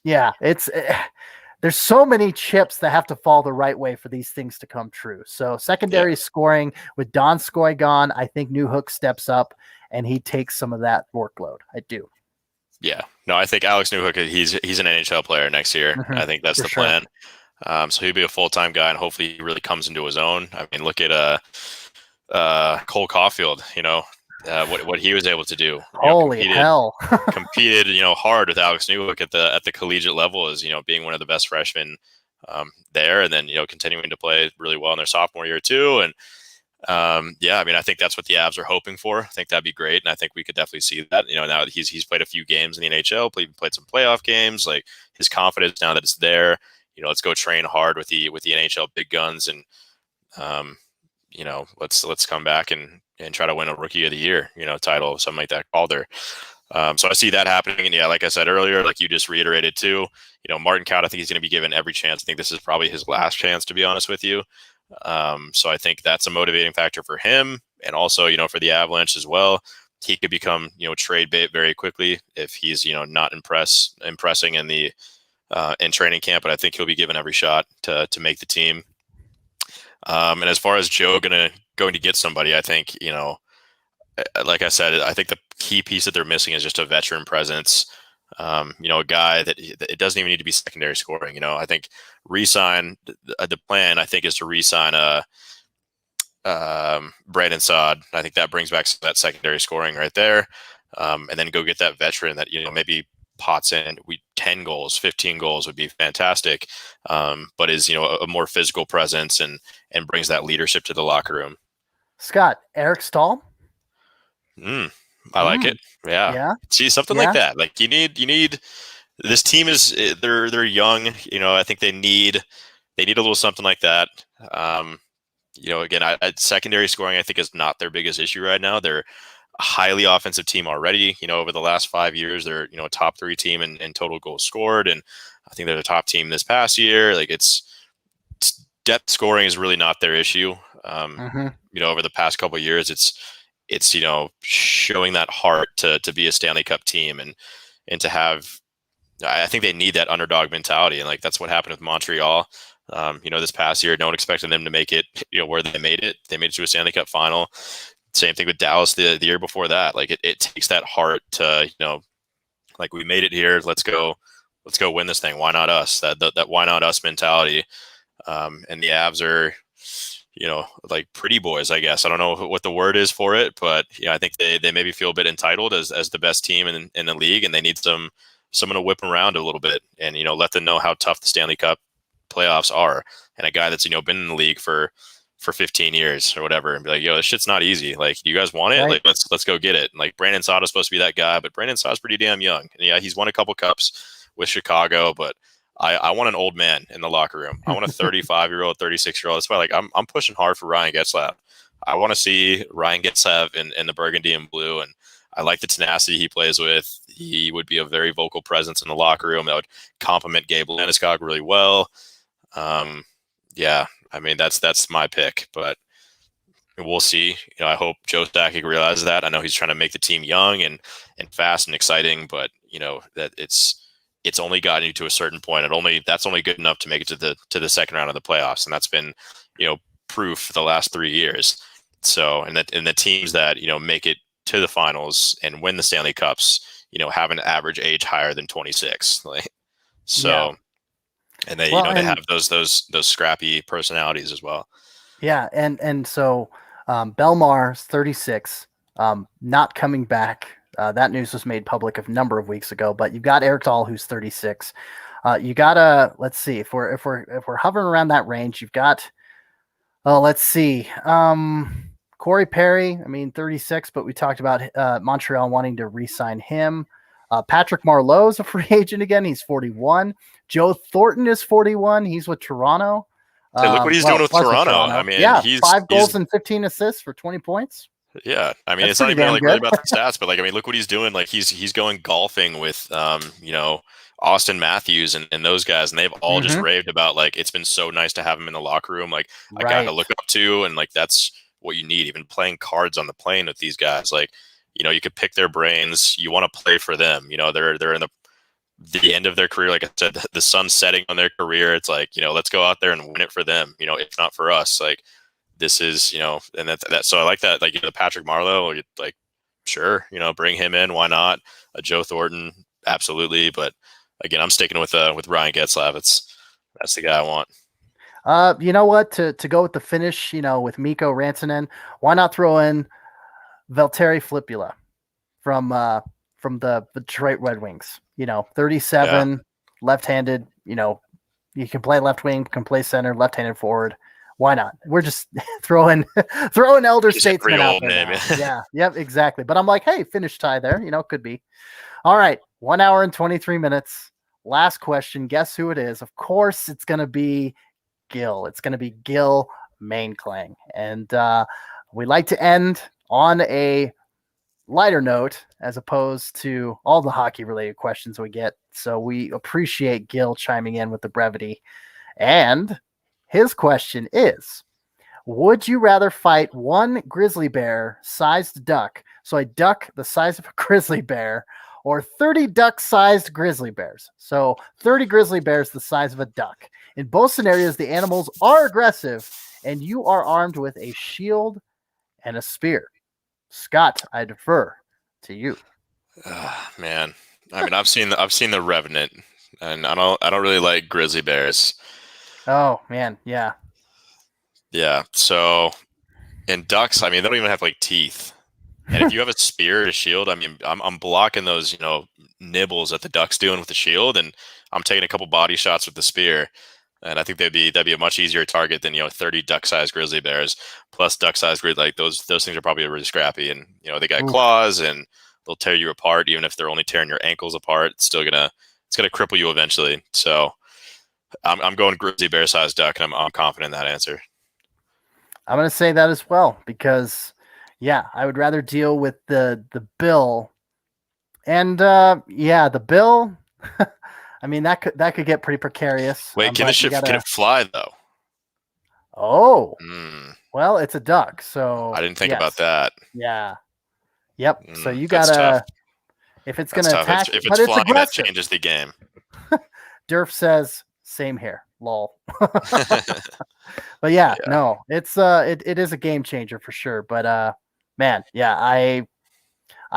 there's so many chips that have to fall the right way for these things to come true. So secondary scoring with Donskoy gone, I think Newhook steps up and he takes some of that workload. I do. Yeah, no, I think Alex Newhook, he's an NHL player next year. I think that's the plan. So he'll be a full-time guy, and hopefully he really comes into his own. I mean, look at Cole Caulfield. What he was able to do. Holy hell! Competed, hard with Alex Newhook at the collegiate level, as being one of the best freshmen there, and then continuing to play really well in their sophomore year too. And I mean, I think that's what the Avs are hoping for. I think that'd be great, and I think we could definitely see that. Now that he's played a few games in the NHL, played some playoff games. Like, his confidence now that it's there. Let's go train hard with the NHL big guns, and let's come back and try to win a Rookie of the Year title or something like that, Calder. So I see that happening, and like I said earlier, like you just reiterated too. Martin Kaut, I think he's going to be given every chance. I think this is probably his last chance, to be honest with you. So I think that's a motivating factor for him. And also, for the Avalanche as well, he could become, trade bait very quickly if he's, not impressing in the in training camp. But I think he'll be given every shot to make the team. And as far as Joe going to get somebody, I think, like I said, I think the key piece that they're missing is just a veteran presence. A guy that it doesn't even need to be secondary scoring. I think the plan, I think, is to re-sign Brandon Saad. I think that brings back that secondary scoring right there. And then go get that veteran that, maybe pots in 10 goals, 15 goals would be fantastic. But is, a more physical presence and brings that leadership to the locker room. Scott, Eric Stahl. I like it. Yeah. See, something like that. Like you need this team they're young. I think they need a little something like that. Again, secondary scoring, I think, is not their biggest issue right now. They're a highly offensive team already. Over the last 5 years, they're, a top 3 team in total goals scored. And I think they're the top team this past year. Like it's depth scoring is really not their issue. Over the past couple of years, it's showing that heart to be a Stanley Cup team and to have, I think they need that underdog mentality. And like, that's what happened with Montreal. This past year, no one expected them to make it, where they made it. They made it to a Stanley Cup final. Same thing with Dallas the year before that. Like it takes that heart to, like we made it here. Let's go win this thing. Why not us? That why not us mentality. And the Avs are, like pretty boys, I guess. I don't know what the word is for it, but I think they maybe feel a bit entitled as the best team in the league, and they need someone to whip them around a little bit and, let them know how tough the Stanley Cup playoffs are. And a guy that's, been in the league for 15 years or whatever, and be like, this shit's not easy. Like, you guys want it? Right. Like, let's go get it. And like Brandon Saad is supposed to be that guy, but Brandon Saad's pretty damn young. And he's won a couple cups with Chicago, but I want an old man in the locker room. I want a 35-year-old, 36-year-old. That's why, like, I'm pushing hard for Ryan Getzlaf. I want to see Ryan Getzlaf in the burgundy and blue, and I like the tenacity he plays with. He would be a very vocal presence in the locker room that would complement Gabe Landeskog really well. I mean, that's my pick, but we'll see. I hope Joe Sakic realizes that. I know he's trying to make the team young and fast and exciting, but that it's only gotten you to a certain point. That's only good enough to make it to the second round of the playoffs, and that's been proof for the last 3 years. So, and the teams that make it to the finals and win the Stanley Cups, have an average age higher than 26. And they they have those scrappy personalities as well. Yeah, and so Belmar's 36, not coming back. That news was made public a number of weeks ago. But you've got Eric Dahl, who's 36. You gotta, let's see, if we're hovering around that range, you've got, let's see, Corey Perry. I mean, 36, but we talked about Montreal wanting to re-sign him. Patrick Marleau is a free agent again. He's 41. Joe Thornton is 41. He's with Toronto. Hey, look what he's doing with Toronto. I mean, he's 5 goals and 15 assists for 20 points. Yeah, I mean, it's not even like really about the stats, but like, I mean, look what he's doing. Like he's going golfing with, Austin Matthews and those guys, and they've all just raved about, like, it's been so nice to have him in the locker room, like a guy to look up to, and like that's what you need. Even playing cards on the plane with these guys, like, you could pick their brains. You want to play for them. They're in the end of their career. Like I said, the sun's setting on their career. It's like, let's go out there and win it for them. If not for us, like. This is, and that. So I like that. Like the Patrick Marleau, like, sure, bring him in. Why not? Joe Thornton, absolutely. But again, I'm sticking with Ryan Getzlaf. That's the guy I want. You know what? To go with the finish, with Mikko Rantanen, why not throw in Valtteri Filppula from the Detroit Red Wings? 37, left-handed. You can play left wing, can play center, left-handed forward. Why not? We're just throwing elder statesmen out there. Name, yeah. Yep, exactly. But I'm like, hey, finish tie there. Could be. All right, 1 hour and 23 minutes. Last question. Guess who it is? Of course, it's going to be Gil. It's going to be Gil Mainklang. And we like to end on a lighter note as opposed to all the hockey-related questions we get. So we appreciate Gil chiming in with the brevity. And his question is, Would you rather fight one grizzly bear sized duck, so a duck the size of a grizzly bear, or 30 duck sized grizzly bears? So 30 grizzly bears the size of a duck. In both scenarios, the animals are aggressive and you are armed with a shield and a spear. Scott, I defer to you. Man, I mean, I've seen the Revenant, and I don't really like grizzly bears. Oh man, yeah. Yeah, so in ducks, I mean, they don't even have like teeth. And if you have a spear or a shield, I mean, I'm blocking those, nibbles that the duck's doing with the shield, and I'm taking a couple body shots with the spear. And I think that'd be a much easier target than 30 duck-sized grizzly bears. Plus duck-sized grizzly, like those things are probably really scrappy, and they got claws and they'll tear you apart. Even if they're only tearing your ankles apart, it's gonna cripple you eventually. So I'm going grizzly bear-sized duck, and I'm confident in that answer. I'm going to say that as well because, yeah, I would rather deal with the bill. And, the bill, I mean, that could get pretty precarious. Wait, can it fly, though? Oh, well, it's a duck, so... I didn't think about that. Yeah. Yep, so you got to... If it's going to attack... If it's flying, that changes the game. Durf says, same here. Lol. But yeah, no, it's it is a game changer for sure. But man, yeah, I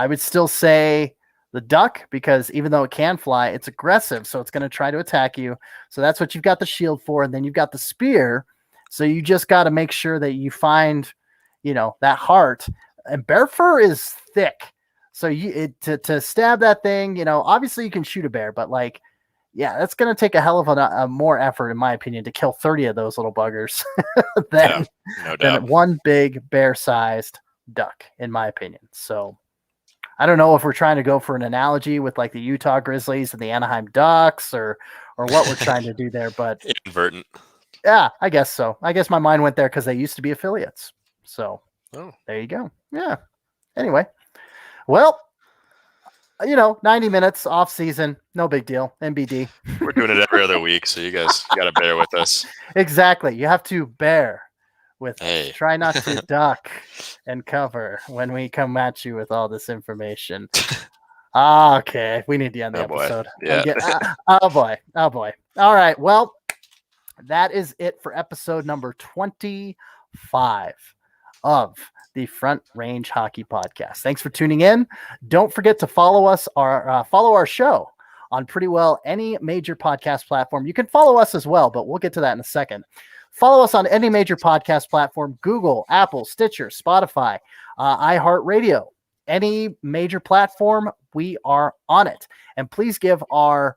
would still say the duck because even though it can fly, it's aggressive, so it's going to try to attack you. So that's what you've got the shield for, and then you've got the spear. So you just got to make sure that you find, that heart. And bear fur is thick, so to stab that thing, obviously you can shoot a bear, but like. Yeah, that's going to take a hell of a more effort, in my opinion, to kill 30 of those little buggers than one big bear-sized duck, in my opinion. So I don't know if we're trying to go for an analogy with like the Utah Grizzlies and the Anaheim Ducks or what we're trying to do there, but inadvertent. Yeah, I guess so. I guess my mind went there because they used to be affiliates. So there you go. Yeah. Anyway, well, 90 minutes off season, no big deal. NBD. We're doing it every other week, so you guys got to bear with us. Exactly. You have to bear with us. Try not to duck and cover when we come at you with all this information. Okay. We need to end the episode. Yeah. Oh boy. All right. Well, that is it for episode number 25 of the Front Range Hockey Podcast. Thanks for tuning in. Don't forget to follow us follow our show on pretty well any major podcast platform. You can follow us as well, but we'll get to that in a second. Follow us on any major podcast platform: Google, Apple, Stitcher, Spotify, iHeartRadio, any major platform. We are on it. And please give our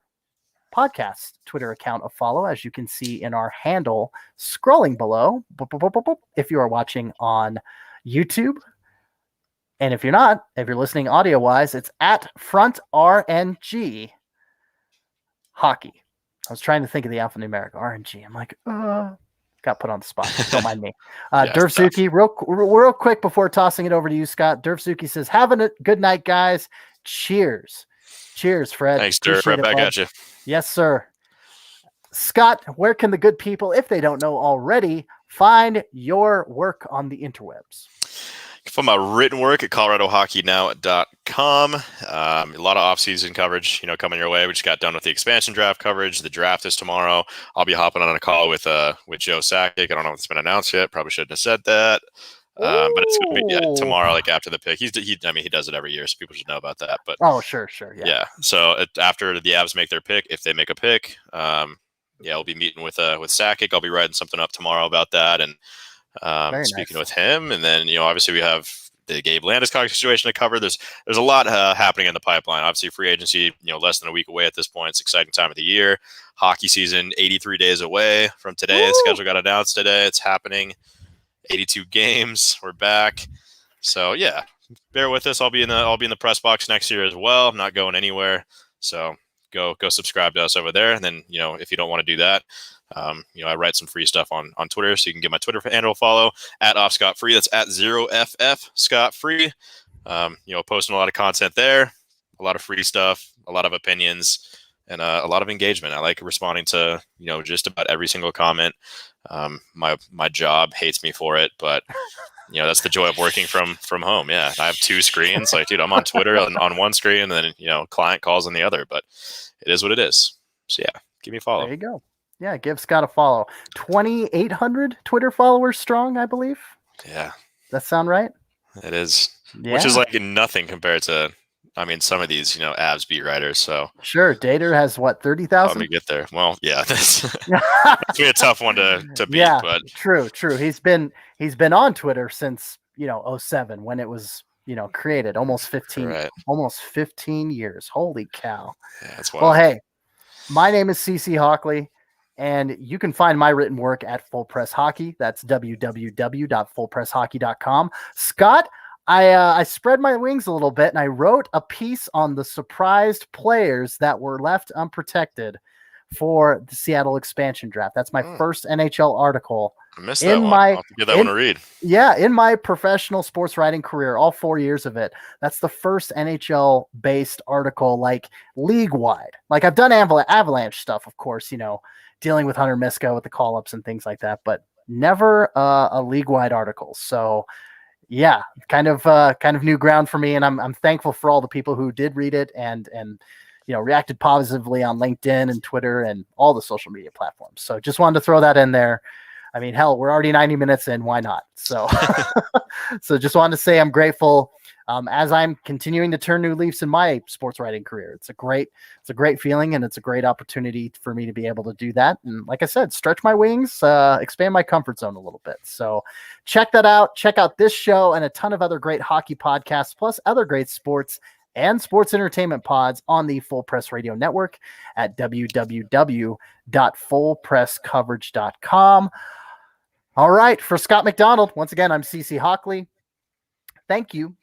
podcast Twitter account a follow, as you can see in our handle scrolling below. If you are watching on YouTube, and if you're not, if you're listening audio wise, it's at Front RNG Hockey. I was trying to think of the alphanumeric RNG. I'm like, got put on the spot. Don't mind me. Durfzuki, real quick before tossing it over to you, Scott. Durfzuki says, "Have a good night, guys. Cheers." Cheers, Fred. Thanks, Durf. Right back at you. Yes, sir. Scott, where can the good people, if they don't know already, find your work on the interwebs? You can find my written work at coloradohockeynow.com. A lot of off-season coverage, coming your way. We just got done with the expansion draft coverage. The draft is tomorrow. I'll be hopping on a call with Joe Sakic. I don't know if it's been announced yet. Probably shouldn't have said that. But it's going to be tomorrow, like after the pick. He does it every year, so people should know about that. But sure, yeah. So after the Avs make their pick, if they make a pick, we'll be meeting with Sakic. I'll be writing something up tomorrow about that, and speaking with him. And then obviously we have the Gabe Landeskog situation to cover. There's a lot happening in the pipeline. Obviously, free agency, less than a week away at this point. It's an exciting time of the year. Hockey season, 83 days away from today. The schedule got announced today. It's happening. 82 games. We're back. So yeah, bear with us. I'll be in the press box next year as well. I'm not going anywhere. So go subscribe to us over there. And then, if you don't want to do that, I write some free stuff on Twitter, so you can get my Twitter handle a follow at @offscottfree. That's at 0FF Scott Free. Posting a lot of content there, a lot of free stuff, a lot of opinions, and a lot of engagement. I like responding to, just about every single comment. My job hates me for it, but that's the joy of working from home. Yeah. I have 2 screens. Like, dude, I'm on Twitter on one screen, and then, client calls on the other, but it is what it is. So yeah, give me a follow. There you go. Yeah, give Scott a follow. 2,800 Twitter followers strong, I believe. Yeah. That sound right? It is. Yeah. Which is like nothing compared to, some of these, Avs beat writers. So sure, Dater has what, 30,000? Let me get there. Well, yeah, that's be a tough one to beat. Yeah, but true. He's been on Twitter since 07 when it was created. Almost 15 years. Holy cow! Yeah, that's wild. Well, hey, my name is CC Hawkley, and you can find my written work at Full Press Hockey. That's www.fullpresshockey.com. Scott, I spread my wings a little bit, and I wrote a piece on the surprised players that were left unprotected for the Seattle expansion draft. That's my first NHL article. I missed that one. I'll have to give that one a read. Yeah, in my professional sports writing career, all 4 years of it, that's the first NHL-based article, like league-wide. Like, I've done Avalanche stuff, of course, dealing with Hunter Miska with the call-ups and things like that, but never a league-wide article. So, yeah, kind of new ground for me, and I'm thankful for all the people who did read it and reacted positively on LinkedIn and Twitter and all the social media platforms. So just wanted to throw that in there. I mean, hell, we're already 90 minutes in. Why not? So, so just wanted to say I'm grateful as I'm continuing to turn new leaves in my sports writing career. It's a great feeling, and it's a great opportunity for me to be able to do that. And like I said, stretch my wings, expand my comfort zone a little bit. So check that out. Check out this show and a ton of other great hockey podcasts, plus other great sports and sports entertainment pods on the Full Press Radio Network at www.fullpresscoverage.com. All right, for Scott McDonald, once again, I'm CC Hawkley. Thank you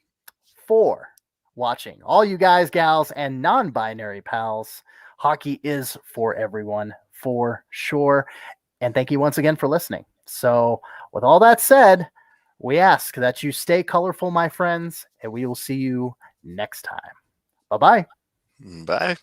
for watching. All you guys, gals, and non-binary pals, hockey is for everyone, for sure. And thank you once again for listening. So with all that said, we ask that you stay colorful, my friends, and we will see you next time. Bye-bye. Bye.